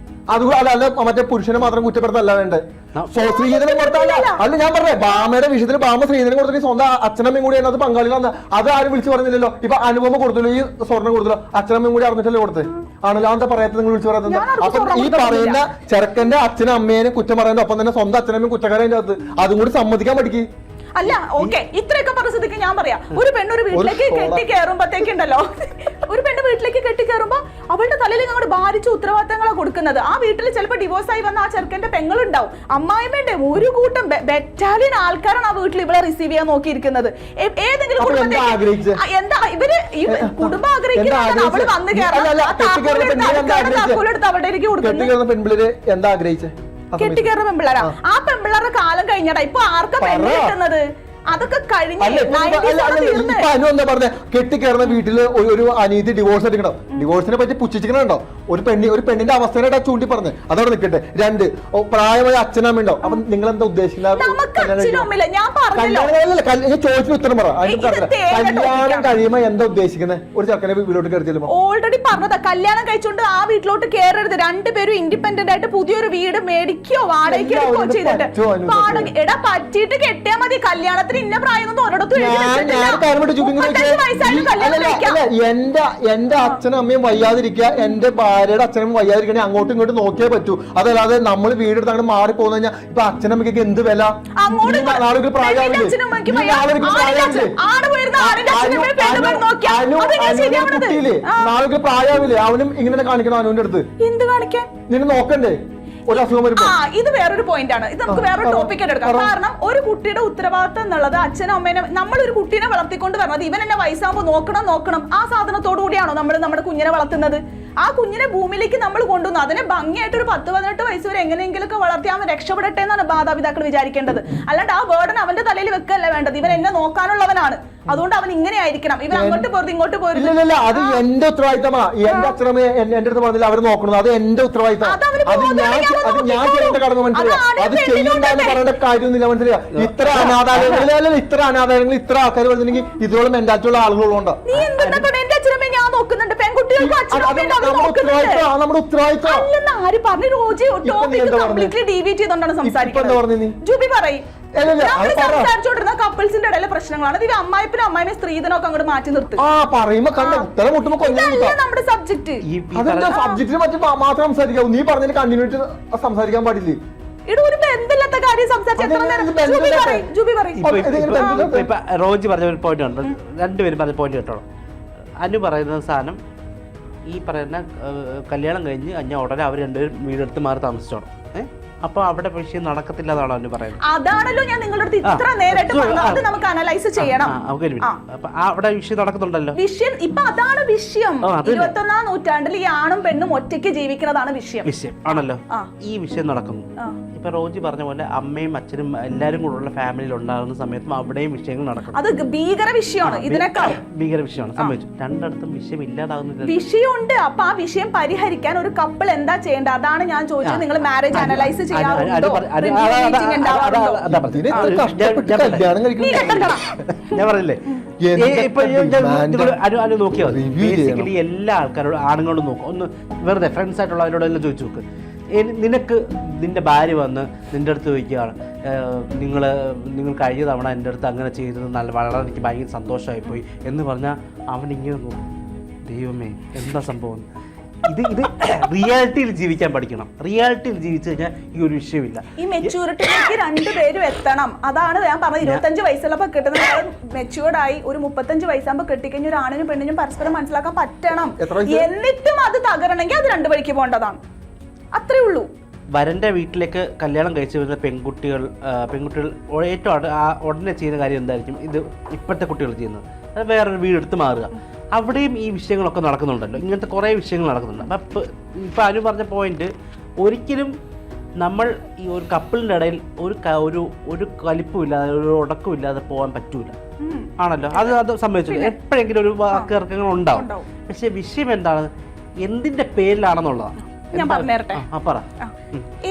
അതുകൊണ്ട് അല്ല മറ്റേ പുരുഷനെ മാത്രം കുറ്റപ്പെടുത്തല്ല വേണ്ടത്. സ്ത്രീധനം കൊടുത്താൽ അല്ല, ഞാൻ പറഞ്ഞേ ബാമയുടെ വിഷയത്തിൽ ബാമ സ്ത്രീധനം കൊടുത്തിട്ട് സ്വന്തം അച്ഛനമ്മയും കൂടി അതിനകത്ത് പങ്കാളികളാണ്. അത് ആരും വിളിച്ചു പറഞ്ഞില്ലല്ലോ. ഇപ്പൊ അനുപമ കൊടുത്തല്ലോ, ഈ സ്വർണ്ണം കൊടുത്തല്ലോ, അച്ഛനമ്മയും കൂടി അറിഞ്ഞിട്ടല്ലേ കൊടുത്തത്? ആണല്ലോ, എന്താ പറയാത്ത നിങ്ങൾ വിളിച്ചു പറയുന്നത്? അപ്പൊ ഈ പറയുന്ന ചെറുക്കന്റെ അച്ഛനും അമ്മേനെ കുറ്റം പറയുന്നത് ഒപ്പം തന്നെ സ്വന്തം അച്ഛനമ്മയും കുറ്റക്കാരൻ്റെ അകത്ത് അതും കൂടി സമ്മതിക്കാൻ പഠിക്കും. അല്ല, ഓക്കെ, ഇത്രയൊക്കെ പരിസ്ഥിതിക്ക് ഞാൻ പറയാം, ഒരു പെണ്ണൊരു വീട്ടിലേക്ക് കെട്ടിക്കയറുമ്പോഴത്തേക്കുണ്ടല്ലോ, ഒരു പെണ്ണ് വീട്ടിലേക്ക് കെട്ടിക്കയറുമ്പോ അവളുടെ തലയിൽ അങ്ങോട്ട് ഭാരിച്ച ഉത്തരവാദിത്തങ്ങളാണ് കൊടുക്കുന്നത്. ആ വീട്ടിൽ ചിലപ്പോൾ ഡിവോഴ്സ് ആയി വന്ന ആ ചെറുക്കന്റെ പെങ്ങളുണ്ടാവും, അമ്മായിമ്മേന്റെ ഒരു കൂട്ടം ബെറ്റാലിയൻ ആൾക്കാരാണ് ആ വീട്ടിൽ ഇവളെ റിസീവ് ചെയ്യാൻ നോക്കിയിരിക്കുന്നത്. ഏതെങ്കിലും കുടുംബത്തേക്ക് എന്താ ഇവര് ഈ കുടുംബം ആഗ്രഹിക്കുന്നത്? അവള് വന്ന് കയറാൻ അവരുടേക്ക് കൊടുക്കുന്നത്. എന്താ ആഗ്രഹിച്ചത്? കെട്ടിക്കയറുന്ന പെമ്പിള്ളാരാ. ആ പെമ്പിള്ളാരുടെ കാലം കഴിഞ്ഞടാ. ഇപ്പൊ ആർക്കാ പെണ്ണ് കിട്ടുന്നത്? അതൊക്കെ കഴിഞ്ഞ പറഞ്ഞ കെട്ടിക്കയറുന്ന വീട്ടില് ഒരു അനീതി ഡിവോഴ്സ് എടുക്കണം. ഡിവോഴ്സിനെ പറ്റി പുച്ഛിക്കണോ? ഒരു പെണ്ണിന്റെ അവസ്ഥയുടെ ചൂണ്ടി പറഞ്ഞ് അതവിടെ നിൽക്കട്ടെ. 2 പ്രായമായ അച്ഛനമ്മ ഉണ്ടോ? അപ്പൊ നിങ്ങൾ എന്താ ഉദ്ദേശിക്കുന്നത്? ചോദിച്ചു ഉത്തരം പറ. കല്യാണം കഴിയുമ്പോ എന്താ ഉദ്ദേശിക്കുന്നത്? ഒരു ചെറുക്കനെ വീട്ടിലോട്ട് കയറി ചെല്ലുമ്പോ ഓൾറെഡി പറഞ്ഞതാ, കല്യാണം കഴിച്ചോണ്ട് ആ വീട്ടിലോട്ട് കയറരുത്. 2 പേരും ഇൻഡിപെൻഡന്റ് ആയിട്ട് പുതിയൊരു വീട് മേടിക്കോ വാടകയ്ക്കോ ചെയ്തിട്ട് എടാ പറ്റിയിട്ട് കെട്ടിയാ മതി. കല്യാണത്തിന് കല്യാണത്തിന് ഇന്ന പ്രായം ഒരിടത്തും എന്റെ അച്ഛനും അമ്മയും വയ്യാതിരിക്കുക, എന്റെ ഭാര്യയുടെ അച്ഛനും വയ്യാതിരിക്കണേ അങ്ങോട്ടും ഇങ്ങോട്ടും നോക്കിയേ പറ്റൂ. അതല്ലാതെ നമ്മൾ വീടെടുത്ത് അങ്ങനെ മാറി പോകുന്ന കഴിഞ്ഞാൽ ഇപ്പൊ അച്ഛനമ്മയ്ക്ക് എന്ത് വില? നാളെ പ്രായമാവില്ലേ? കുട്ടിയില്ലേ നാളെ പ്രായമാവില്ലേ? അവനും ഇങ്ങനെ കാണിക്കണം അനുവിന്റെ അടുത്ത്. എന്ത് കാണിക്കാൻ? നിന്നെ നോക്കണ്ടേ ഒരു അസുഖം വരുമ്പോ? ഇത് വേറൊരു പോയിന്റ് ആണ്. ഇത് നമുക്ക് വേറൊരു ടോപ്പിക് എടുക്കാം. കാരണം ഒരു കുട്ടിയുടെ ഉത്തരവാദിത്തം എന്നുള്ളത് അച്ഛനും അമ്മേനെ, നമ്മളൊരു കുട്ടീനെ വളർത്തിക്കൊണ്ട് വരണത് ഇവൻ എന്നെ വയസ്സാകുമ്പോൾ നോക്കണം ആ സാധനത്തോടു കൂടിയാണോ നമ്മൾ നമ്മുടെ കുഞ്ഞിനെ വളർത്തുന്നത്? ആ കുഞ്ഞിനെ ഭൂമിയിലേക്ക് നമ്മൾ കൊണ്ടുവന്നു അതിനെ ഭംഗിയായിട്ട് ഒരു 10-18 വയസ്സ് വരെ എങ്ങനെയെങ്കിലൊക്കെ വളർത്തി അവൻ രക്ഷപ്പെടട്ടെ എന്നാണ് മാതാപിതാക്കൾ വിചാരിക്കേണ്ടത്. അല്ലാണ്ട് ആ ബേർഡൻ അവന്റെ തലയിൽ വെക്കല്ല വേണ്ടത്. ഇവൻ എന്നെ നോക്കാനുള്ളവനാണ്, അതുകൊണ്ട് അവൻ ഇങ്ങനെ ആയിരിക്കണം, ഇവൻ അങ്ങോട്ട് പോരുത് ഇങ്ങോട്ട് പോരുത്. അത് എന്റെ ഉത്തരവാദിത്തമാ. എന്റെ അച്ഛനമ്മ എന്റെ അടുത്ത് പറഞ്ഞില്ല അവർ നോക്കണം, അത് എന്റെ ഉത്തരവാദിത്തം. അത് ഞാൻ ചെയ്യേണ്ട കടമ മനസ്സിലായി. അത് ചെയ്യണ്ടെന്ന് പറയേണ്ട കാര്യമൊന്നുമില്ല, മനസ്സിലാ. ഇത്ര അനാഥാലയങ്ങളിൽ ഇത്ര ആൾക്കാർ വരുന്നുണ്ടെങ്കിൽ ഇതോളം മെന്റാലിറ്റിയുള്ള ആളുകളുണ്ടോ? നീ എന്തുകൊണ്ടാണ് എന്റെ അച്ഛനമ്മയെ ഞാൻ നോക്കുന്നുണ്ട്, പെൺകുട്ടികൾക്ക് നമ്മുടെ ഉത്തരവാദിത്തം ആര് പറഞ്ഞു? റോജി ടോപ്പിക് കംപ്ലീറ്റ്ലി ഡീവിയേറ്റ് ചെയ്തോണ്ടാണ് സംസാരിക്കുന്നത്. ജൂബി പറയും സംസാരിച്ചോണ്ടിരുന്ന കപ്പിൾസിന്റെ ഇടയിലെ പ്രശ്നങ്ങളാണ്. ഇത് അമ്മായിപ്പിനും അമ്മായിയും സ്ത്രീധനമൊക്കെ അങ്ങോട്ട് മാറ്റി നിർത്തും. നമ്മുടെ സബ്ജക്ട് സബ്ജക്റ്റിനെ പറ്റി മാത്രം സംസാരിക്കാവൂ. നീ പറഞ്ഞതിന് കണ്ടിന്യൂറ്റി സംസാരിക്കാൻ പാടില്ലേ? ഇവിടെ ഒരു ബന്ധമില്ലാത്ത കാര്യം റോജി പറഞ്ഞ ഒരു പോയിന്റ് ഉണ്ട്, രണ്ടുപേരും പറഞ്ഞ പോയിന്റ് കേട്ടോ. അനു പറയുന്ന സാധനം ഈ പറയുന്ന കല്യാണം കഴിഞ്ഞ് കഴിഞ്ഞാൽ ഉടനെ അവർ രണ്ടുപേരും വീടെടുത്ത് മാറി താമസിച്ചോണം. അപ്പൊ അവിടെ വിഷയം നടക്കത്തില്ല എന്നാണോ അവന് പറയുന്നത്? അതാണല്ലോ ഞാൻ നിങ്ങളുടെ അടുത്ത് ഇത്ര നേരിട്ട് പറഞ്ഞത്. നമുക്ക് അനലൈസ് ചെയ്യണം. അപ്പൊ അവിടെ വിഷയം നടക്കുന്നുണ്ടല്ലോ. വിഷയം ഇപ്പൊ അതാണ് വിഷയം. 21ാം നൂറ്റാണ്ടിൽ ഈ ആണും പെണ്ണും ഒറ്റയ്ക്ക് ജീവിക്കുന്നതാണ് വിഷയം ആണല്ലോ. ഈ വിഷയം നടക്കുന്നു. ഇപ്പൊ റോജി പറഞ്ഞ പോലെ അമ്മയും അച്ഛനും എല്ലാരും കൂടെയുള്ള ഫാമിലിയിൽ ഉണ്ടാകുന്ന സമയത്തും അവിടെയും വിഷയങ്ങൾ നടക്കും. അത് ഭീകര വിഷയമാണ്. ഇതിനേക്കാൾ ഭീകര വിഷയമാണ്. സംഭവിച്ചു രണ്ടിടത്തും വിഷയം ഇല്ലാതാകുന്നില്ല. വിഷയമുണ്ട്. അപ്പൊ ആ വിഷയം പരിഹരിക്കാൻ ഒരു കപ്പിൾ എന്താ ചെയ്യേണ്ടത്? അതാണ് ഞാൻ ചോദിച്ചത്. നിങ്ങൾ മാരേജ് അനലൈസ് ചെയ്യാറുണ്ടോ? ഞാൻ പറഞ്ഞില്ലേ, നോക്കിയാ മതി. ബേസിക്കലി എല്ലാ ആൾക്കാരോടും ആണുങ്ങളോട് നോക്കും. ഒന്ന് വെറുതെ ഫ്രണ്ട്സ് ആയിട്ടുള്ളവരോടെല്ലാം ചോദിച്ചു നോക്ക്. നിനക്ക് നിന്റെ ഭാര്യ വന്ന് നിന്റെ അടുത്ത് ചോദിക്കുകയാണ്, നിങ്ങൾ കഴിഞ്ഞ തവണ എൻ്റെ അടുത്ത് അങ്ങനെ ചെയ്തത് വളരെ എനിക്ക് ഭയങ്കര സന്തോഷമായിപ്പോയി എന്ന് പറഞ്ഞാൽ അവനിങ്ങനെ നോക്കും, ദൈവമേ എന്താ സംഭവം. ഇത് റിയാലിറ്റിയിൽ ജീവിക്കാൻ പഠിക്കണം. റിയാലിറ്റിയിൽ ജീവിച്ചു കഴിഞ്ഞാൽ ഈ ഒരു വിഷയമില്ല. ഈ മെച്യൂരിറ്റിയിലേക്ക് രണ്ടുപേരും എത്തണം. അതാണ് ഞാൻ പറഞ്ഞത്. 25 വയസ്സുള്ളപ്പോൾ കിട്ടുന്ന മെച്യൂർഡ് ആയി ഒരു 35 വയസ്സാകുമ്പോൾ കെട്ടിക്കഴിഞ്ഞ ഒരു ആണിനും പെണ്ണിനും പരസ്പരം മനസ്സിലാക്കാൻ പറ്റണം. എന്നിട്ടും അത് തകരണമെങ്കിൽ അത് രണ്ടു വഴിക്ക് പോകേണ്ടതാണ്. അത്രേ ഉള്ളൂ. വരൻ്റെ വീട്ടിലേക്ക് കല്യാണം കഴിച്ചു വരുന്ന പെൺകുട്ടികൾ ഏറ്റവും ഉടനെ ചെയ്യുന്ന കാര്യം എന്തായിരിക്കും? ഇത് ഇപ്പോഴത്തെ കുട്ടികൾ ചെയ്യുന്നത്, അത് വേറൊരു വീടെടുത്ത് മാറുക. അവിടെയും ഈ വിഷയങ്ങളൊക്കെ നടക്കുന്നുണ്ടല്ലോ. ഇങ്ങനത്തെ കുറേ വിഷയങ്ങൾ നടക്കുന്നുണ്ട്. അപ്പം ഇപ്പം അനു പറഞ്ഞ പോയിന്റ്, ഒരിക്കലും നമ്മൾ ഈ ഒരു കപ്പിളിൻ്റെ ഇടയിൽ ഒരു കലിപ്പും ഇല്ലാതെ ഒരു ഉടക്കവും ഇല്ലാതെ പോകാൻ പറ്റൂല ആണല്ലോ. അത് സംഭവിച്ചു എപ്പോഴെങ്കിലും ഒരു വാക്കിറക്കങ്ങൾ ഉണ്ടാവും. പക്ഷെ വിഷയം എന്താണ്, എന്തിൻ്റെ പേരിലാണെന്നുള്ളതാണ്. ഞാൻ പറഞ്ഞേരട്ടെ.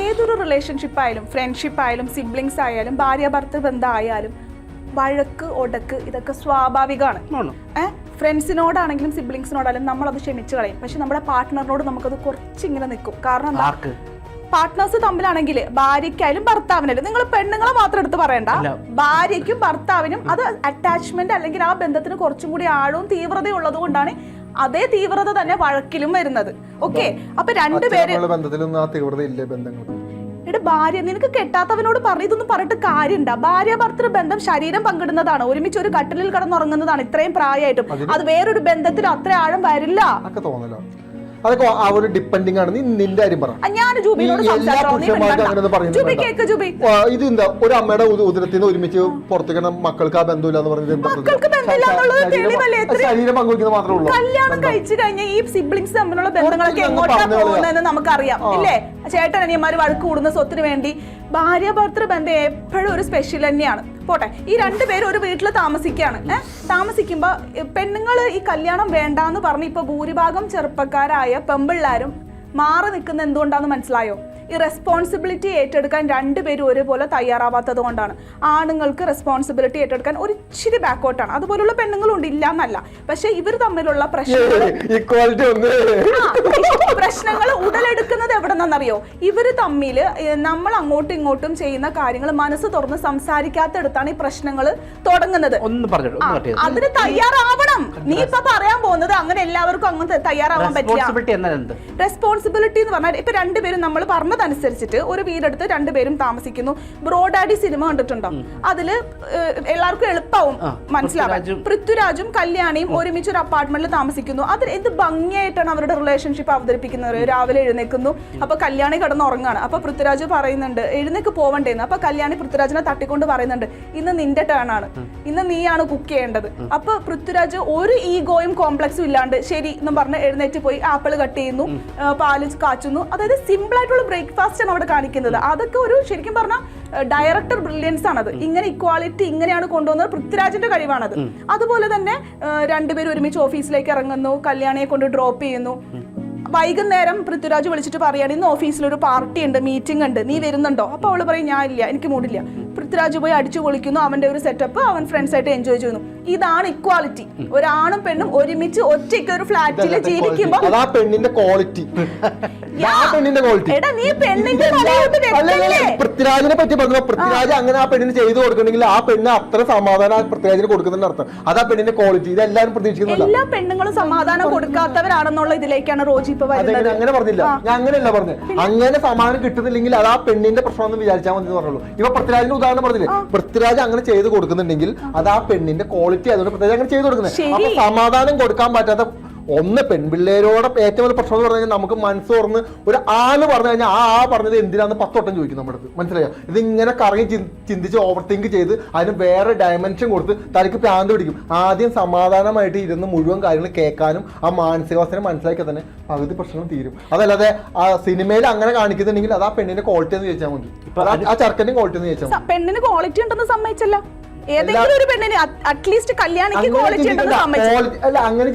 ഏതൊരു റിലേഷൻഷിപ്പ് ആയാലും ഫ്രണ്ട്ഷിപ്പ് ആയാലും സിബ്ലിങ്സ് ആയാലും ഭാര്യ ഭർത്തൃ ബന്ധം ആയാലും വഴക്ക് ഒടക്ക് ഇതൊക്കെ സ്വാഭാവികമാണ്. ഫ്രണ്ട്സിനോടാണെങ്കിലും സിബ്ലിങ്സിനോടായാലും നമ്മളത് ക്ഷമിച്ചു കളയും. പക്ഷെ നമ്മുടെ പാർട്ട്ണറിനോട് നമുക്കത് കുറച്ചിങ്ങനെ നിൽക്കും. കാരണം എന്താ, പാർട്ട്നേഴ്സ് തമ്മിലാണെങ്കിൽ ഭാര്യയ്ക്കായാലും ഭർത്താവിനായാലും, നിങ്ങൾ പെണ്ണുങ്ങളെ മാത്രം എടുത്ത് പറയണ്ട, ഭാര്യയ്ക്കും ഭർത്താവിനും അത് അറ്റാച്ച്മെന്റ് അല്ലെങ്കിൽ ആ ബന്ധത്തിന് കുറച്ചും കൂടി ആഴവും തീവ്രതയും ഉള്ളത് കൊണ്ടാണ് അതേ തീവ്രത തന്നെ വഴക്കിലും വരുന്നത്. ഓക്കെ, അപ്പൊ രണ്ടുപേരും എടാ ഭാര്യ, നിനക്ക് കെട്ടാത്തവനോട് പറഞ്ഞു ഇതൊന്നും പറഞ്ഞിട്ട് കാര്യമുണ്ടാ? ഭാര്യ ഭർത്തൃ ബന്ധം ശരീരം പങ്കിടുന്നതാണ്, ഒരുമിച്ച് ഒരു കട്ടിലിൽ കിടന്നുറങ്ങുന്നതാണ്. ഇത്രയും പ്രായമായിട്ടും അത് വേറൊരു ബന്ധത്തിൽ അത്ര ആഴം വരില്ല. അതൊക്കെ ആ ഒരു ഡിപ്പെൻഡിങ് ആണ്. നീ നിന്റെ കാര്യം പറ. ഞാൻ ജൂബിനോട് ഇത് എന്താ, ഒരു അമ്മയുടെ ഉദരത്തിൽ നിന്ന് ഒരുമിച്ച് പുറത്തേക്ക് മക്കൾക്ക് ആ ബന്ധമില്ല എന്ന് പറഞ്ഞത് ശരീരം പങ്കുവയ്ക്കുന്നത് മാത്രമേ ഉള്ളൂ. കല്യാണം കഴിച്ചു കഴിഞ്ഞാൽ ഈ സിബ്ലിങ്സ് തമ്മിലുള്ള ബന്ധങ്ങളൊക്കെ എങ്ങോട്ടാ പോകുന്നതെന്ന് നമുക്കറിയാം ഇല്ലേ? ചേട്ടൻ അനിയന്മാര് വഴക്ക് കൂടുന്ന സ്വത്തിന് വേണ്ടി ഭാര്യ ഭർത്തൃ ബന്ധം എപ്പോഴും ഒരു സ്പെഷ്യൽ തന്നെയാണ്. പോട്ടെ, ഈ രണ്ടുപേരും ഒരു വീട്ടിൽ താമസിക്കുകയാണ്. താമസിക്കുമ്പോ പെണ്ണുങ്ങൾ ഈ കല്യാണം വേണ്ടാന്ന് പറഞ്ഞ് ഇപ്പൊ ഭൂരിഭാഗം ചെറുപ്പക്കാരായ പെമ്പിള്ളാരും മാറി നിൽക്കുന്ന എന്തുകൊണ്ടാന്ന് മനസ്സിലായോ? ഈ റെസ്പോൺസിബിലിറ്റി ഏറ്റെടുക്കാൻ രണ്ടുപേരും ഒരുപോലെ തയ്യാറാവാത്തത് കൊണ്ടാണ്. ആണുങ്ങൾക്ക് റെസ്പോൺസിബിലിറ്റി ഏറ്റെടുക്കാൻ ഒരു ഇച്ചിരി ബാക്കോട്ടാണ്. അതുപോലുള്ള പെണ്ണുങ്ങളുണ്ട്, ഇല്ല എന്നല്ല. പക്ഷെ ഇവർ തമ്മിലുള്ള പ്രശ്നങ്ങൾ ഉടലെടുക്കുന്നത് എവിടെ നിന്നറിയോ? ഇവർ തമ്മിൽ നമ്മൾ അങ്ങോട്ടും ഇങ്ങോട്ടും ചെയ്യുന്ന കാര്യങ്ങൾ മനസ്സ് തുറന്ന് സംസാരിക്കാത്തടുത്താണ് ഈ പ്രശ്നങ്ങൾ തുടങ്ങുന്നത്. അതിന് തയ്യാറാവണം. നീ ഇപ്പൊ പറയാൻ പോകുന്നത് അങ്ങനെ എല്ലാവർക്കും അങ്ങനെ തയ്യാറാവാൻ പറ്റില്ല. റെസ്പോൺസിബിലിറ്റി എന്ന് പറഞ്ഞാൽ ഇപ്പൊ രണ്ടുപേരും നമ്മൾ പറഞ്ഞതനുസരിച്ചിട്ട് ഒരു വീടെടുത്ത് രണ്ടുപേരും താമസിക്കുന്നു. ബ്രോഡാഡി സിനിമ കണ്ടിട്ടുണ്ടോ? അതില് എല്ലാവർക്കും എളുപ്പമാവും മനസ്സിലാവാൻ. പൃഥ്വിരാജും കല്യാണിയും ഒരുമിച്ച് ഒരു അപ്പാർട്ട്മെന്റിൽ താമസിക്കുന്നു. അതിൽ എന്ത് ഭംഗിയായിട്ടാണ് അവരുടെ റിലേഷൻഷിപ്പ് അവതരിപ്പിക്കുന്നത്. രാവിലെ എഴുന്നേക്കുന്നു, അപ്പൊ കല്യാണി കിടന്ന് ഉറങ്ങാണ്. അപ്പൊ പൃഥ്വിരാജ് പറയുന്നുണ്ട് എഴുന്നേക്ക് പോവണ്ടേന്ന്. അപ്പൊ കല്യാണി പൃഥ്വിരാജിനെ തട്ടിക്കൊണ്ട് പറയുന്നുണ്ട് ഇന്ന് നിന്റെ ടേൺ ആണ്, ഇന്ന് നീയാണ് കുക്ക് ചെയ്യേണ്ടത്. അപ്പൊ പൃഥ്വിരാജ് ഒരു ഈഗോയും കോംപ്ലക്സും ഇല്ലാണ്ട് ശരി എന്നും പറഞ്ഞ് എഴുന്നേറ്റ് പോയി ആപ്പിൾ കട്ട് ചെയ്യുന്നു, പാല് കാച്ചുന്നു. അതായത് സിമ്പിൾ ആയിട്ടുള്ള ബ്രേക്ക്ഫാസ്റ്റ് ആണ് അവിടെ കാണിക്കുന്നത്. അതൊക്കെ ഒരു ശരിക്കും പറഞ്ഞാൽ ഡയറക്ടർ ബ്രില്യൻസ് ആണത്. ഇങ്ങനെ ഇക്വാളിറ്റി ഇങ്ങനെയാണ് കൊണ്ടുവന്നത്, പൃഥ്വിരാജിന്റെ കഴിവാണത്. അതുപോലെ തന്നെ രണ്ടുപേരും ഒരുമിച്ച് ഓഫീസിലേക്ക് ഇറങ്ങുന്നു, കല്യാണിയെ കൊണ്ട് ഡ്രോപ്പ് ചെയ്യുന്നു. വൈകുന്നേരം പൃഥ്വിരാജ് വിളിച്ചിട്ട് പറയാണ് ഇന്ന് ഓഫീസിലൊരു പാർട്ടി ഉണ്ട്, മീറ്റിംഗ് ഉണ്ട്, നീ വരുന്നുണ്ടോ? അപ്പൊ അവള് പറയും ഞാൻ ഇല്ല, എനിക്ക് മൂടില്ല. പൃഥ്വിരാജ് പോയി അടിച്ചു പൊളിക്കുന്നു, അവന്റെ ഒരു സെറ്റപ്പ്, അവൻ ഫ്രണ്ട്സ് ആയിട്ട് എൻജോയ് ചെയ്യുന്നു. ഇതാണ് ഇക്വാലിറ്റി. ഒരാണും പെണ്ണും ഒരുമിച്ച് ഒറ്റയ്ക്ക് ഒരു ഫ്ലാറ്റിൽ ജീവിക്കുമ്പോ പെണ്ണിന്റെ ക്വാളിറ്റി. എടാ നീ പെണ്ണിന്റെ പൃഥ്വിരാജിനെ പറ്റി പറഞ്ഞു. പൃഥ്വിരാജ് അങ്ങനെ ആ പെണ്ണിന് ചെയ്തു കൊടുക്കണമെങ്കിൽ ആ പെണ്ണ് അത്ര സമാധാനം പൃഥ്വിരാജിന് കൊടുക്കുന്നതിന്റെ അർത്ഥം അതാ പെണ്ണിന്റെ ക്വാളിറ്റി. ഇതെല്ലാരും പ്രതീക്ഷിക്കുന്നില്ല. എല്ലാ പെണ്ണുങ്ങളും സമാധാനം കൊടുക്കാത്തവരാണെന്നുള്ള ഇതിലേക്കാണ് റോജി ഇപ്പൊ വരുന്നത്. അങ്ങനെ പറഞ്ഞില്ല, ഞാൻ അങ്ങനെയല്ല പറഞ്ഞത്. അങ്ങനെ സമാധാനം കിട്ടുന്നില്ലെങ്കിൽ അത് ആ പെണ്ണിന്റെ പ്രശ്നം വിചാരിച്ചാൽ മതി എന്ന് പറഞ്ഞുള്ളൂ. ഇപ്പൊ പൃഥ്വിരാജിന്റെ ഉദാഹരണം പറഞ്ഞില്ലേ, പൃഥ്വിരാജ് അങ്ങനെ ചെയ്ത് കൊടുക്കുന്നുണ്ടെങ്കിൽ അത് ആ പെണ്ണിന്റെ ക്വാളിറ്റി. അതുകൊണ്ട് പൃഥ്വിരാജ് അങ്ങനെ ചെയ്ത് കൊടുക്കുന്നത്. അപ്പൊ സമാധാനം കൊടുക്കാൻ പറ്റാത്ത ഒന്ന് പെൺപിള്ളേരോടെ ഏറ്റവും വലിയ പ്രശ്നം എന്ന് പറഞ്ഞു കഴിഞ്ഞാൽ നമുക്ക് മനസ്സ് തുറന്ന് ഒരു ആള് പറഞ്ഞു കഴിഞ്ഞാൽ ആ പറഞ്ഞത് എന്തിനാന്ന് 10 വട്ടം ചോദിക്കും നമ്മുടെ അടുത്ത്. മനസ്സിലായോ? ഇത് ഇങ്ങനെ കറങ്ങി ചിന്തിച്ച് ഓവർ തിങ്ക് ചെയ്ത് അതിന് വേറെ ഡയമെൻഷൻ കൊടുത്ത് തനിക്ക് പ്രാന്ത് പിടിക്കും. ആദ്യം സമാധാനമായിട്ട് ഇരുന്ന് മുഴുവൻ കാര്യങ്ങൾ കേൾക്കാനും ആ മാനസികാവസ്ഥനെ മനസ്സിലാക്കിയാൽ തന്നെ പകുതി പ്രശ്നം തീരും. അതല്ലാതെ ആ സിനിമയിൽ അങ്ങനെ കാണിക്കുന്നുണ്ടെങ്കിൽ അത് ആ പെണ്ണിന്റെ ക്വാളിറ്റി എന്ന് ചോദിച്ചാൽ മതി, ആ ചെറുക്കന്റെ ക്വാളിറ്റി എന്ന് ചോദിച്ചാൽ മതി. പെണ്ണിന് ക്വാളിറ്റി ഉണ്ടെന്ന് സമ്മതിച്ചല്ല. ഏതെങ്കിലും ഒരു പെണ്ണിന് അറ്റ്ലീസ്റ്റ് കല്യാണിക്ക് ക്വാളിറ്റി ഉണ്ടെന്ന് സമ്മതിച്ചു. അങ്ങനെ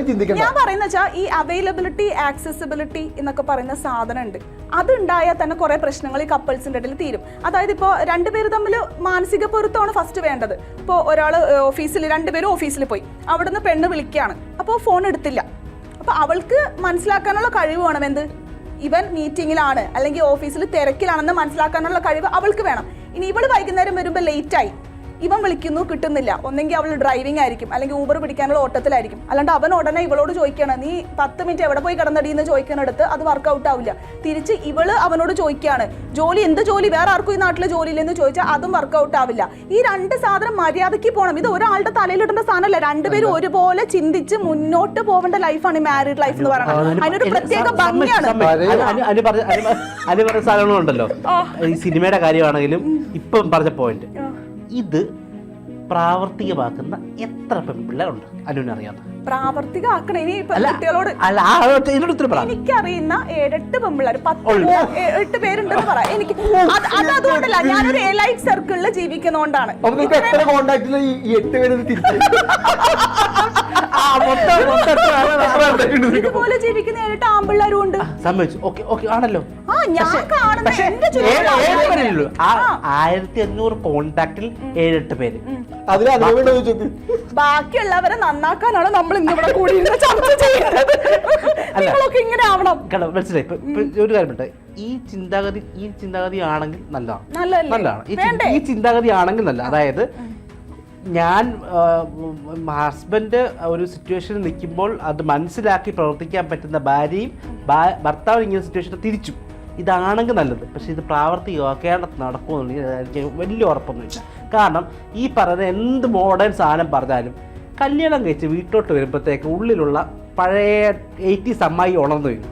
ചിന്തിക്കണ്ട. ഞാൻ പറയുന്ന വെച്ചാൽ ഈ അവൈലബിലിറ്റി, ആക്സസിബിലിറ്റി എന്നൊക്കെ പറയുന്ന സാധനം ഉണ്ട്. അതുണ്ടായാൽ തന്നെ കുറെ പ്രശ്നങ്ങൾ ഈ കപ്പിൾസിന്റെ ഇടയിൽ തീരും. അതായത് ഇപ്പോൾ രണ്ടുപേര് തമ്മിൽ മാനസിക പൊരുത്തമാണ് ഫസ്റ്റ് വേണ്ടത്. ഇപ്പോൾ ഒരാൾ ഓഫീസിൽ, രണ്ടുപേരും ഓഫീസിൽ പോയി, അവിടുന്ന് പെണ്ണ് വിളിക്കുകയാണ്, അപ്പോൾ ഫോൺ എടുത്തില്ല. അപ്പൊ അവൾക്ക് മനസ്സിലാക്കാനുള്ള കഴിവ് വേണം. എന്ത്? ഇവൻ മീറ്റിംഗിലാണ് അല്ലെങ്കിൽ ഓഫീസിൽ തിരക്കിലാണെന്ന് മനസ്സിലാക്കാനുള്ള കഴിവ് അവൾക്ക് വേണം. ഇനി ഇവള് വൈകുന്നേരം വരുമ്പോൾ ലേറ്റായി, ഇവൻ വിളിക്കുന്നു, കിട്ടുന്നില്ല. ഒന്നെങ്കിൽ അവൾ ഡ്രൈവിംഗ് ആയിരിക്കും, അല്ലെങ്കിൽ ഊബർ പിടിക്കാനുള്ള ഓട്ടത്തിലായിരിക്കും. അല്ലാണ്ട് അവൻ ഉടനെ ഇവളോട് ചോദിക്കുകയാണ് നീ 10 മിനിറ്റ് എവിടെ പോയി കിടന്നടിയെന്ന് ചോദിക്കാനടുത്ത് അത് വർക്കൗട്ട് ആവില്ല. തിരിച്ച് ഇവള് അവനോട് ചോദിക്കുകയാണ് ജോലി, എന്ത് ജോലി, വേറെ ആർക്കും ഈ നാട്ടിലെ ജോലി ഇല്ലെന്ന് ചോദിച്ചാൽ അതും വർക്കൗട്ട് ആവില്ല. ഈ രണ്ട് സാധനം മര്യാദയ്ക്ക് പോകണം. ഇത് ഒരാളുടെ തലയിലിടേണ്ട സാധനമല്ല. രണ്ടുപേരും ഒരുപോലെ ചിന്തിച്ച് മുന്നോട്ട് പോകേണ്ട ലൈഫാണ് ഈ മാരീഡ് ലൈഫ് എന്ന് പറയുന്നത്. അതിനൊരു പ്രത്യേക ഭംഗിയാണ്. സാധനങ്ങളുണ്ടല്ലോ, ഈ സിനിമയുടെ കാര്യമാണെങ്കിലും ഇപ്പം പറഞ്ഞ പോയിന്റ്, ഇത് പ്രാവർത്തികമാക്കുന്ന എത്ര പെൺപിള്ളേരുണ്ട് അനുവിനറിയാം? പ്രാവർത്തികമാക്കണം. ഇനി കുട്ടികളോട് എനിക്കറിയുന്ന 7-8 പെൺപിള്ളേർ, 8 പേരുണ്ടെന്ന് പറയാം. എനിക്ക് അതുകൊണ്ടല്ല, ഞാനൊരു എലൈറ്റ് സർക്കിളിൽ ജീവിക്കുന്നോണ്ടാണ്. ഇതുപോലെ ജീവിക്കുന്ന 7-8 ആൺപിള്ളേരും ഉണ്ട്. ആണല്ലോ. ഞാൻ കാണുന്ന 1500 കോണ്ടാക്ടിൽ 7-8 പേര്. ബാക്കിയുള്ളവരെ നന്നാക്കാനാണ് നമ്മൾ ഇന്നിവിടെ കൂടി ചർച്ച ചെയ്യുന്നത്. നിങ്ങളൊക്കെ ഇങ്ങനെ ആവണം. മനസ്സിലായി. ഒരു കാര്യം, ഈ ചിന്താഗതി ആണെങ്കിൽ നല്ലതാണ്. ഈ ചിന്താഗതി ആണെങ്കിൽ നല്ല. അതായത് ഞാൻ ഹസ്ബൻഡ് ഒരു സിറ്റുവേഷനിൽ നിൽക്കുമ്പോൾ അത് മനസ്സിലാക്കി പ്രവർത്തിക്കാൻ പറ്റുന്ന ഭാര്യയും ഭർത്താവും ഇങ്ങനെ സിറ്റുവേഷനിൽ തിരിച്ചു, ഇതാണെങ്കിൽ നല്ലത്. പക്ഷെ ഇത് പ്രാവർത്തികമാക്കേണ്ടത് നടക്കുമെന്നുണ്ടെങ്കിൽ എനിക്ക് വലിയ ഉറപ്പൊന്നുമില്ല. കാരണം ഈ പറയുന്ന എന്ത് മോഡേൺ സാധനം പറഞ്ഞാലും കല്യാണം കഴിച്ച് വീട്ടോട്ട് വരുമ്പോഴത്തേക്ക് ഉള്ളിലുള്ള പഴയ 80s അമ്മായി ഉണർന്നു വരും.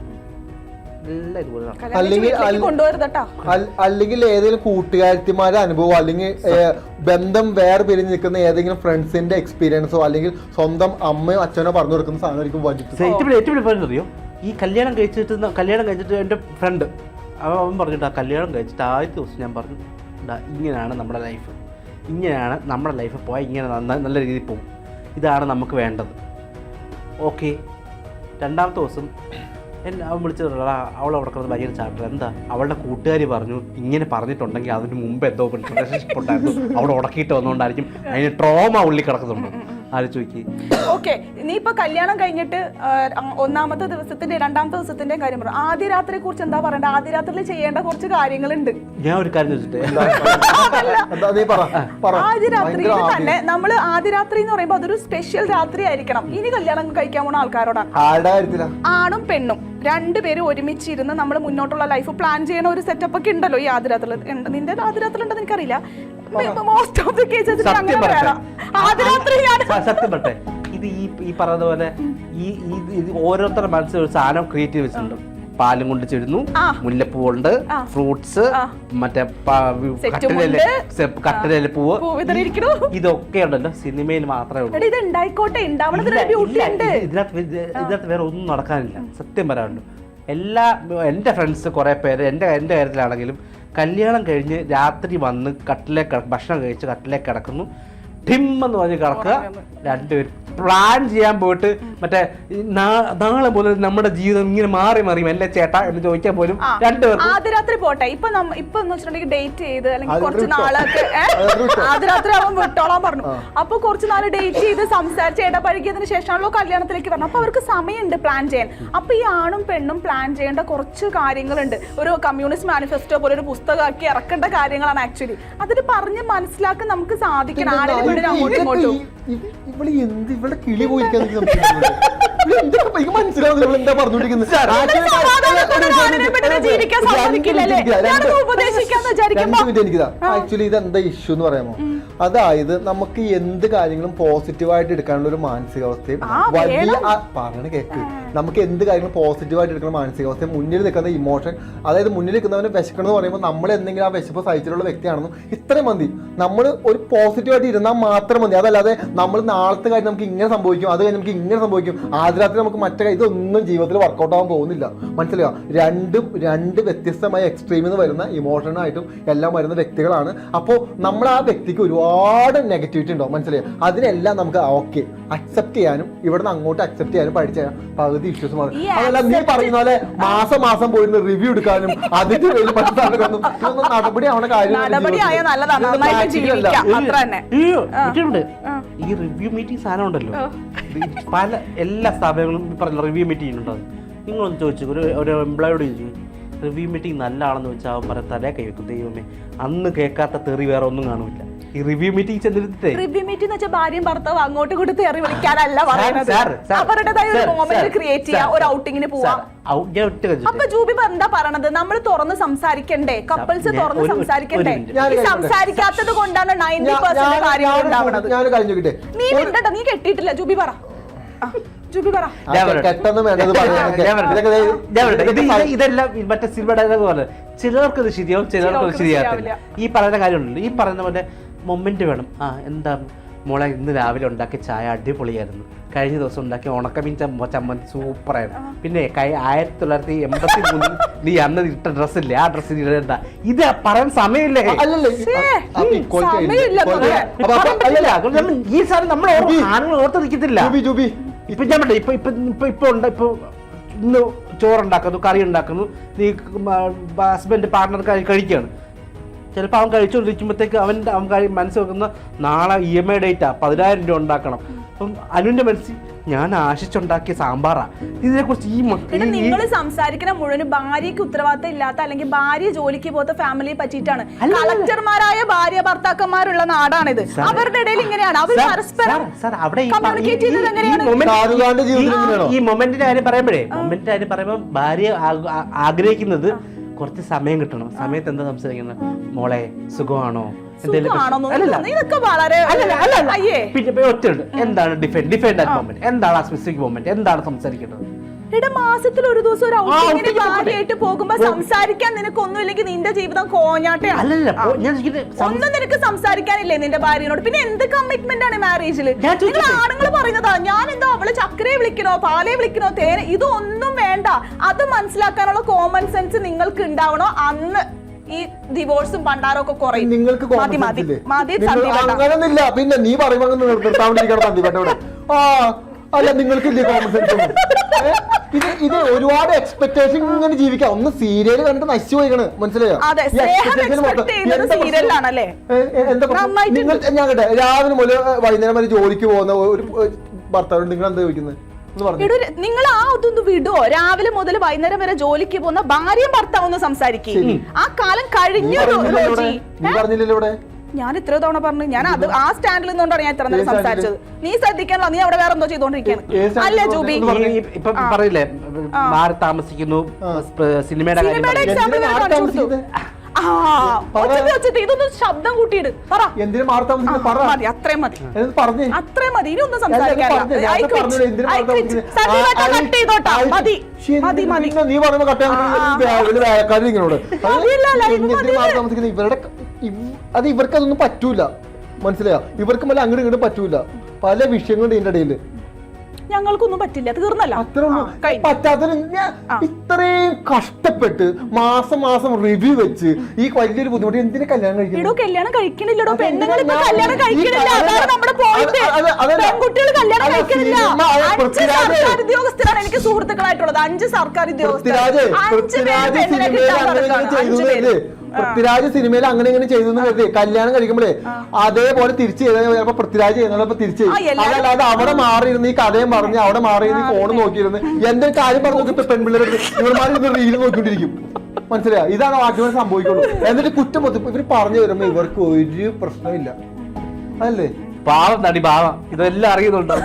അല്ലെങ്കിൽ ഏതെങ്കിലും കൂട്ടുകാരത്തിമാരുടെ അനുഭവം, അല്ലെങ്കിൽ ബന്ധം വേറെ പിരിഞ്ഞ് നിൽക്കുന്ന ഏതെങ്കിലും ഫ്രണ്ട്സിന്റെ എക്സ്പീരിയൻസോ, അല്ലെങ്കിൽ സ്വന്തം അമ്മയോ അച്ഛനോ പറഞ്ഞു കൊടുക്കുന്ന സാധനമായിരിക്കും അറിയോ? ഈ കല്യാണം കഴിച്ചിട്ട് എൻ്റെ ഫ്രണ്ട് അവൻ പറഞ്ഞിട്ട്, ആ കല്യാണം കഴിച്ചിട്ട് ആദ്യത്തെ ദിവസം ഞാൻ പറഞ്ഞു, ഇങ്ങനെയാണ് നമ്മുടെ ലൈഫ്, ഇങ്ങനെയാണ് നമ്മുടെ ലൈഫ് പോയാൽ ഇങ്ങനെ നല്ല രീതിയിൽ പോകും, ഇതാണ് നമുക്ക് വേണ്ടത്. ഓക്കെ, രണ്ടാമത്തെ ദിവസം അവൻ വിളിച്ചു അവൾ അവിടെ കിടന്ന് ഭയങ്കര ചാപ്റ്റർ എന്താ അവളുടെ കൂട്ടുകാരി പറഞ്ഞു ഇങ്ങനെ പറഞ്ഞിട്ടുണ്ടെങ്കിൽ അതിന് മുമ്പ് എന്തോ റിലേഷൻഷിപ്പ് ഉണ്ടായിരുന്നു അവിടെ ഉടക്കിയിട്ട് വന്നുകൊണ്ടായിരിക്കും അതിന് ട്രോമ ഉള്ളി കിടക്കുന്നുണ്ട് ആലോചിച്ച് നോക്കി. ഓക്കെ, നീ ഇപ്പൊ കല്യാണം കഴിഞ്ഞിട്ട് ഒന്നാമത്തെ ദിവസത്തിന്റെ രണ്ടാമത്തെ ദിവസത്തിന്റെ കാര്യം പറഞ്ഞു. ആദ്യ രാത്രിയെ കുറിച്ച് എന്താ പറയണ്ട? ആദ്യ രാത്രിയിൽ ചെയ്യേണ്ട കുറച്ച് കാര്യങ്ങളുണ്ട്. ഞാൻ ഒരു കാര്യം ചോദിച്ചിട്ട് ആദ്യ രാത്രിയിൽ തന്നെ നമ്മള് ആദ്യ രാത്രി എന്ന് പറയുമ്പോ അതൊരു സ്പെഷ്യൽ രാത്രി ആയിരിക്കണം. ഇനി കല്യാണം കഴിക്കാൻ പോണ ആൾക്കാരോടാണ്, ആണും പെണ്ണും രണ്ടുപേരും ഒരുമിച്ചിരുന്ന് നമ്മൾ മുന്നോട്ടുള്ള ലൈഫ് പ്ലാൻ ചെയ്യണ ഒരു സെറ്റപ്പ് ഒക്കെ ഉണ്ടല്ലോ ഈ ആദ്യ രാത്രി. നിന്റെ ആദ്യ രാത്രി ഉണ്ടെന്ന് എനിക്കറിയില്ല. മോസ്റ്റ് ഓഫ് ദി കേസസ് സത്യം പറട്ടെ, ഇത് ഈ പറയുന്ന പോലെ ഈ ഓരോരുത്തരുടെ മനസ്സിൽ ഒരു സാധനം ക്രിയേറ്റ് ചെയ്ത് വെച്ചിട്ടുണ്ട്. പാലും കൊണ്ട് ചെടുന്നു, മുല്ലപ്പൂവുണ്ട്, ഫ്രൂട്ട്സ്, മറ്റേ കട്ടില പൂവ്, ഇതൊക്കെ ഉണ്ടല്ലോ സിനിമയിൽ മാത്രമേ ഉള്ളൂ. ഇതിനകത്ത് വേറെ ഒന്നും നടക്കാനില്ല. സത്യം പറയാനുള്ളൂ. എൻ്റെ ഫ്രണ്ട്സ് കുറേ പേര് എൻ്റെ കാര്യത്തിലാണെങ്കിലും കല്യാണം കഴിഞ്ഞ് രാത്രി വന്ന് ഭക്ഷണം കഴിച്ച് കട്ടിലേക്ക് കിടക്കുന്നു, ടിം എന്ന് പറഞ്ഞ് കിടക്കുക. രണ്ടുപേരും പ്ലാൻ ചെയ്യാൻ പോയിട്ട് മറ്റേ നാളെ മുതൽ നമ്മുടെ ജീവിതം ഇങ്ങനെ മാറി അല്ലേ ചേട്ടാ എന്ന് ചോദിക്കാൻ പോലും രണ്ടുപേരും ആദ്യ രാത്രി പോട്ടെ. ഇപ്പൊ വെച്ചിട്ടുണ്ടെങ്കിൽ ഡേറ്റ് ചെയ്ത് അല്ലെങ്കിൽ കുറച്ച് നാളൊക്കെ ആദ്യ രാത്രി അവൻ വിട്ടോളാൻ പറഞ്ഞു. അപ്പൊ കുറച്ച് നാള് ഡേറ്റ് ചെയ്ത് സംസാരിച്ച് ഇടപഴകിയതിനു ശേഷമാണല്ലോ കല്യാണത്തിലേക്ക് വരണം. അപ്പൊ അവർക്ക് സമയമുണ്ട് പ്ലാൻ ചെയ്യാൻ. അപ്പൊ ഈ ആണും പെണ്ണും പ്ലാൻ ചെയ്യേണ്ട കുറച്ച് കാര്യങ്ങളുണ്ട്. ഒരു കമ്മ്യൂണിസ്റ്റ് മാനിഫെസ്റ്റോ പോലെ ഒരു പുസ്തകമാക്കി ഇറക്കേണ്ട കാര്യങ്ങളാണ് ആക്ച്വലി. അതിന് പറഞ്ഞ് മനസ്സിലാക്കാൻ നമുക്ക് സാധിക്കണം. ആരെയും അങ്ങോട്ടും ഇങ്ങോട്ടും ഇവളുടെ കിളി പോയിരിക്കാൻ മനസ്സിലാവുന്നില്ല എന്താ പറഞ്ഞോണ്ടിരിക്കുന്നത്. ആക്ച്വലി ഇതെന്താ ഇഷ്യൂ എന്ന് പറയാമോ? അതായത് നമുക്ക് എന്ത് കാര്യങ്ങളും പോസിറ്റീവായിട്ട് എടുക്കാനുള്ള ഒരു മാനസികാവസ്ഥയും വലിയ പറയണ കേക്ക്, നമുക്ക് എന്ത് കാര്യങ്ങളും പോസിറ്റീവായിട്ട് എടുക്കുന്ന മാനസികാവസ്ഥയും മുന്നിൽ നിൽക്കുന്ന ഇമോഷൻ, അതായത് മുന്നിൽ നിൽക്കുന്നവനെ വിശക്കണം എന്ന് പറയുമ്പോൾ നമ്മൾ എന്തെങ്കിലും ആ വിശപ്പ് സഹിച്ചിട്ടുള്ള വ്യക്തിയാണെന്നും ഇത്രയും മതി. നമ്മൾ ഒരു പോസിറ്റീവായിട്ട് ഇരുന്നാൽ മാത്രം മതി. അതല്ലാതെ നമ്മൾ നാളത്തെ കാര്യം നമുക്ക് ഇങ്ങനെ സംഭവിക്കും, അത് കഴിഞ്ഞ് നമുക്ക് ഇങ്ങനെ സംഭവിക്കും, ആദ്യ രാത്രി നമുക്ക് മറ്റേ ഇതൊന്നും ജീവിതത്തിൽ വർക്കൗട്ട് ആവാൻ പോകുന്നില്ല. മനസ്സിലാവുക? രണ്ട് വ്യത്യസ്തമായ എക്സ്ട്രീമിൽ നിന്ന് വരുന്ന ഇമോഷനായിട്ടും എല്ലാം വരുന്ന വ്യക്തികളാണ്. അപ്പോൾ നമ്മൾ ആ വ്യക്തിക്ക് ഒരുപാട് നെഗറ്റിവിറ്റി ഉണ്ടാവും. മനസ്സിലായോ? അതിനെല്ലാം നമുക്ക് ഓക്കെ അക്സെപ്റ്റ് ചെയ്യാനും ഇവിടുന്ന് അങ്ങോട്ട് അക്സെപ്റ്റ് ചെയ്യാനും പഠിച്ച പകുതി ഇഷ്യൂസ് മാറും. അതല്ല നീ പറയുന്ന പോലെ മാസം പോയിരുന്ന് റിവ്യൂ എടുക്കാനും അതിന്റെ പേരിൽ ഇതൊന്നും നടപടി ആവണ കാര്യം. ഈ റിവ്യൂ മീറ്റിംഗ് സാധനം ഉണ്ടല്ലോ, പല എല്ലാ സ്ഥാപനങ്ങളും പറഞ്ഞ റിവ്യൂ മീറ്റിംഗ് ചെയ്യുന്നുണ്ടോ? നിങ്ങളൊന്ന് ചോദിച്ചു, ഒരു എംപ്ലോയോട് ചോദിച്ചു റിവ്യൂ മീറ്റിംഗ് നല്ല ആണെന്ന് വെച്ചാൽ അവൻ പറയാൻ തലേ കൈവെക്കും. ദൈവമേ, അന്ന് കേൾക്കാത്ത തെറി വേറെ ഒന്നും കാണില്ല. ഈ റിവ്യൂ മീറ്റിംഗ് ചെന്നിരുന്നിട്ടേ, റിവ്യൂ മീറ്റിംഗ് എന്ന് വെച്ചാൽ ഭാര്യയും ഭർത്താവ് അങ്ങോട്ടും ഇങ്ങോട്ട് തെറി വിളിക്കാനല്ല പറയുന്നത്. അവരുടേതായ ഒരു മൊമെന്റ് ക്രിയേറ്റ് ചെയ്യാ, ഒരു ഔട്ടിങ്ങിന് പോവാ. അപ്പൊ ജൂബി എന്താ പറയണത്? നമ്മൾ തുറന്ന് സംസാരിക്കണ്ടേ? കപ്പിൾസ് തുറന്ന് സംസാരിക്കണ്ടേ? സംസാരിക്കാത്തത് കൊണ്ടാണ് 90% കാര്യങ്ങൾ ഉണ്ടാവുന്നത്. നീ മിണ്ടണ്ട, നീ കെട്ടിയിട്ടില്ല. ജൂബി പറ. ഇതെല്ലാം മറ്റേ സിനിമ ഡയലോഗ് പോലെ ചിലർക്ക് ഇത് ശരിയാവും, ചിലർക്ക് ഇത് ശരിയാകത്തില്ല. ഈ പറയുന്ന കാര്യമുണ്ടല്ലോ, ഈ പറയുന്ന പോലെ മൊമെന്റ് വേണം. എന്താ മോളെ, ഇന്ന് രാവിലെ ഉണ്ടാക്കിയ ചായ അടിപൊളിയായിരുന്നു, കഴിഞ്ഞ ദിവസം ഉണ്ടാക്കിയ ഉണക്കമീൻ ചമ്മന്തി സൂപ്പറായിരുന്നു, പിന്നെ 1983 നീ അന്ന് ഇട്ട ഡ്രസ്സില്ലേ ആ ഡ്രസ്സ് ഇടണ്ട. ഇത് പറയാൻ സമയമില്ലേ? ഈ സാധനം നമ്മൾ ആണുങ്ങൾ ഓർത്ത് നിൽക്കത്തില്ല. ഇപ്പൊ ഞാൻ പറയട്ടെ, ഇപ്പൊ ഇന്ന് ചോറുണ്ടാക്കുന്നു, കറി ഉണ്ടാക്കുന്നു, നീ ഹസ്ബൻഡ് പാർട്ണർ കഴിക്കുകയാണ്. ചിലപ്പോൾ അവൻ കഴിച്ചുകൊണ്ടിരിക്കുമ്പോഴത്തേക്ക് അവൻ മനസ്സ് വെക്കുന്ന നാളെ EMI ഡേറ്റാ 10,000 രൂപ ഉണ്ടാക്കണം. അപ്പം അനുവിന്റെ മനസ്സിൽ ഞാൻ ആശിച്ചുണ്ടാക്കിയ സാമ്പാറാ. ഇതിനെക്കുറിച്ച് നിങ്ങൾ സംസാരിക്കുന്ന മുഴുവൻ ഭാര്യയ്ക്ക് ഉത്തരവാദിത്തം ഇല്ലാത്ത അല്ലെങ്കിൽ ഭാര്യ ജോലിക്ക് പോകാത്ത ഫാമിലിയെ പറ്റിയിട്ടാണ്. കളക്ടർമാരായ ഭാര്യ ഭർത്താക്കന്മാരുള്ള നാടാണിത്. അവരുടെ ഇടയിൽ ഇങ്ങനെയാണ് അവർ പരസ്പരം കമ്മ്യൂണിക്കേറ്റ് ചെയ്തത് എങ്ങനെയാണ്? ഈ മൊമെന്റിന്റെ കാര്യം പറയുമ്പോൾ ഭാര്യ ആഗ്രഹിക്കുന്നത് കുറച്ച് സമയം കിട്ടണം. സമയത്ത് എന്താ സംസാരിക്കുന്നത്? മോളെ സുഖമാണോ? എന്താണ് ഡിഫൈൻഡ് മൊമെന്റ്? എന്താണ് ആ സ്പെസിഫിക് മൊമെന്റ്? എന്താണ് സംസാരിക്കേണ്ടത്? മാസത്തിൽ ഒരു ദിവസം ഒരു ഔട്ടിങ്ങിന് ഭാര്യയായിട്ട് പോകുമ്പോ സംസാരിക്കാൻ നിനക്ക് ഒന്നുമില്ലെങ്കിൽ നിന്റെ ജീവിതം കോഞ്ഞാട്ടയാണ്. ഒന്നും നിനക്ക് സംസാരിക്കാനില്ലേ നിന്റെ ഭാര്യയോട്? പിന്നെ എന്ത് കമ്മിറ്റ്മെന്റ് ആണ് മാരേജിൽ? നിങ്ങൾ ആണുങ്ങൾ പറയുന്നതാ ഞാൻ എന്താ അവള് ചക്കരയെ വിളിക്കണോ പാലയെ വിളിക്കണോ തേനെ, ഇതൊന്നും വേണ്ട. അത് മനസ്സിലാക്കാനുള്ള കോമൺ സെൻസ് നിങ്ങൾക്ക് ഉണ്ടാവണോ? അന്ന് ഈ ഡിവോഴ്സും പണ്ടാരൊക്കെ കുറയും. നിങ്ങൾക്ക് പിന്നെ നീ പറയുമ്പോ അല്ല നിങ്ങൾക്ക് ഇല്ലേ കോമൺ സെൻസ് ഒന്നും? ഇത് ഒരുപാട് എക്സ്പെക്ടേഷൻ ഇങ്ങനെ ജീവിക്കാം. ഒന്ന് സീരിയൽ കണ്ടിട്ട് നശിച്ചു പോയിക്കണ്, മനസ്സിലായോ? അതെ, ഈ സ്നേഹം expectation expect ചെയ്യുന്നത് സീരിയലിലാണല്ലേ? എന്താ നന്നായിട്ട് നിങ്ങൾ ഞാൻ കേട്ടെ രാവിലെ മുതൽ വൈകുന്നേരം വരെ ജോലിക്ക് പോകുന്ന ഒരു ഭർത്താവ് നിങ്ങൾ എന്താ ചോദിക്കുന്നത് എന്ന് പറഞ്ഞു? എടോ, നിങ്ങൾ ആ അതൊന്ന് വിടുവോ? രാവിലെ മുതൽ വൈകുന്നേരം വരെ ജോലിക്ക് പോകുന്ന ഭാര്യയും ഭർത്താവും സംസാരിക്കും. ആ കാലം കഴിഞ്ഞു റോജി. നീ പറഞ്ഞില്ലല്ലോ ഇവിടെ. ഞാൻ ഇത്ര തവണ പറഞ്ഞു, ഞാൻ അത് ആ സ്റ്റാൻഡിൽ നിന്നുകൊണ്ടാണ് ഞാൻ ഇത്ര നേരം സംസാരിച്ചത്. നീ ശ്രദ്ധിക്കാനോ? നീ അവിടെ വേറെ എന്തോ ചെയ്തോണ്ടിരിക്കുകയാണ് അല്ലേ ജൂബി? ഇപ്പൊ പറയില്ലേ മാറി താമസിക്കുന്നു, സിനിമയുടെ കാര്യം എക്സാമ്പിൾ ഇതൊന്ന് ശബ്ദം കൂട്ടിയിട്. പറ, എന്തിനു മാറി താമസിക്കുന്നത്? പറ. മതി, അത്രയും മതി, പറഞ്ഞു. അത്രയും മതി. ഇനി ഒന്നും സംസാരിക്കാനില്ല. മതി മതി മതി. നീ പറയുമ്പോ വേലക്കാരി നിങ്ങളോട് മാറി താമസിക്കുന്നത് ഇവരുടെ അത് ഇവർക്ക് അതൊന്നും പറ്റൂല, മനസ്സിലായോ? ഇവർക്ക് മല്ല അങ്ങോട്ടും ഇങ്ങോട്ടും പറ്റൂല. പല വിഷയങ്ങളുണ്ട് ഇതിന്റെ ഇടയിൽ. ഞങ്ങൾക്കൊന്നും പറ്റില്ല, തീർന്നല്ല. അത്രേ ഉള്ളൂ. പറ്റാത്തതിന് ഇത്രയും കഷ്ടപ്പെട്ട് മാസം മാസം റിവ്യൂ വെച്ച് ഈ വലിയൊരു ബുദ്ധിമുട്ട് എന്തിനാ കല്യാണം കഴിക്കുന്നത്? കല്യാണം കഴിക്കണില്ലടോ, പെണ്ണുങ്ങൾ ഇപ്പൊ കല്യാണം കഴിക്കണില്ല. അതാണ് നമ്മുടെ പോയിന്റ്. പെൺകുട്ടികൾ കല്യാണം കഴിക്കണില്ല. 5 സർക്കാർ ഉദ്യോഗസ്ഥരാണ് എനിക്ക് സുഹൃത്തുക്കളായിട്ടുള്ളത്. 5 സർക്കാർ ഉദ്യോഗസ്ഥർ. പൃഥ്വിരാജ് സിനിമയിൽ അങ്ങനെ ഇങ്ങനെ ചെയ്തു കരുതി കല്യാണം കഴിക്കുമ്പോഴേ അതേപോലെ തിരിച്ചു ചെയ്ത പൃഥ്വിരാജ് ചെയ്യുന്നപ്പോ തിരിച്ചു അതല്ലാതെ അവിടെ മാറിയിരുന്ന് ഈ കഥയും പറഞ്ഞ് അവിടെ മാറിയിരുന്ന് ഈ ഫോൺ നോക്കിയിരുന്ന് എന്റെ കാര്യം പറഞ്ഞു നോക്കി പെൺപിള്ളേർ ഇവന്മാർ റീൽ നോക്കിക്കൊണ്ടിരിക്കും, മനസ്സിലായോ? ഇതാണ് വാക്യം സംഭവിക്കുള്ളൂ. എന്നിട്ട് കുറ്റം മൊത്തം ഇവർ പറഞ്ഞു വരുമ്പോ ഇവർക്ക് ഒരു പ്രശ്നമില്ല, അതല്ലേ? പാവം നടി പാവം, ഇതെല്ലാം അറിയുന്നുണ്ടോ?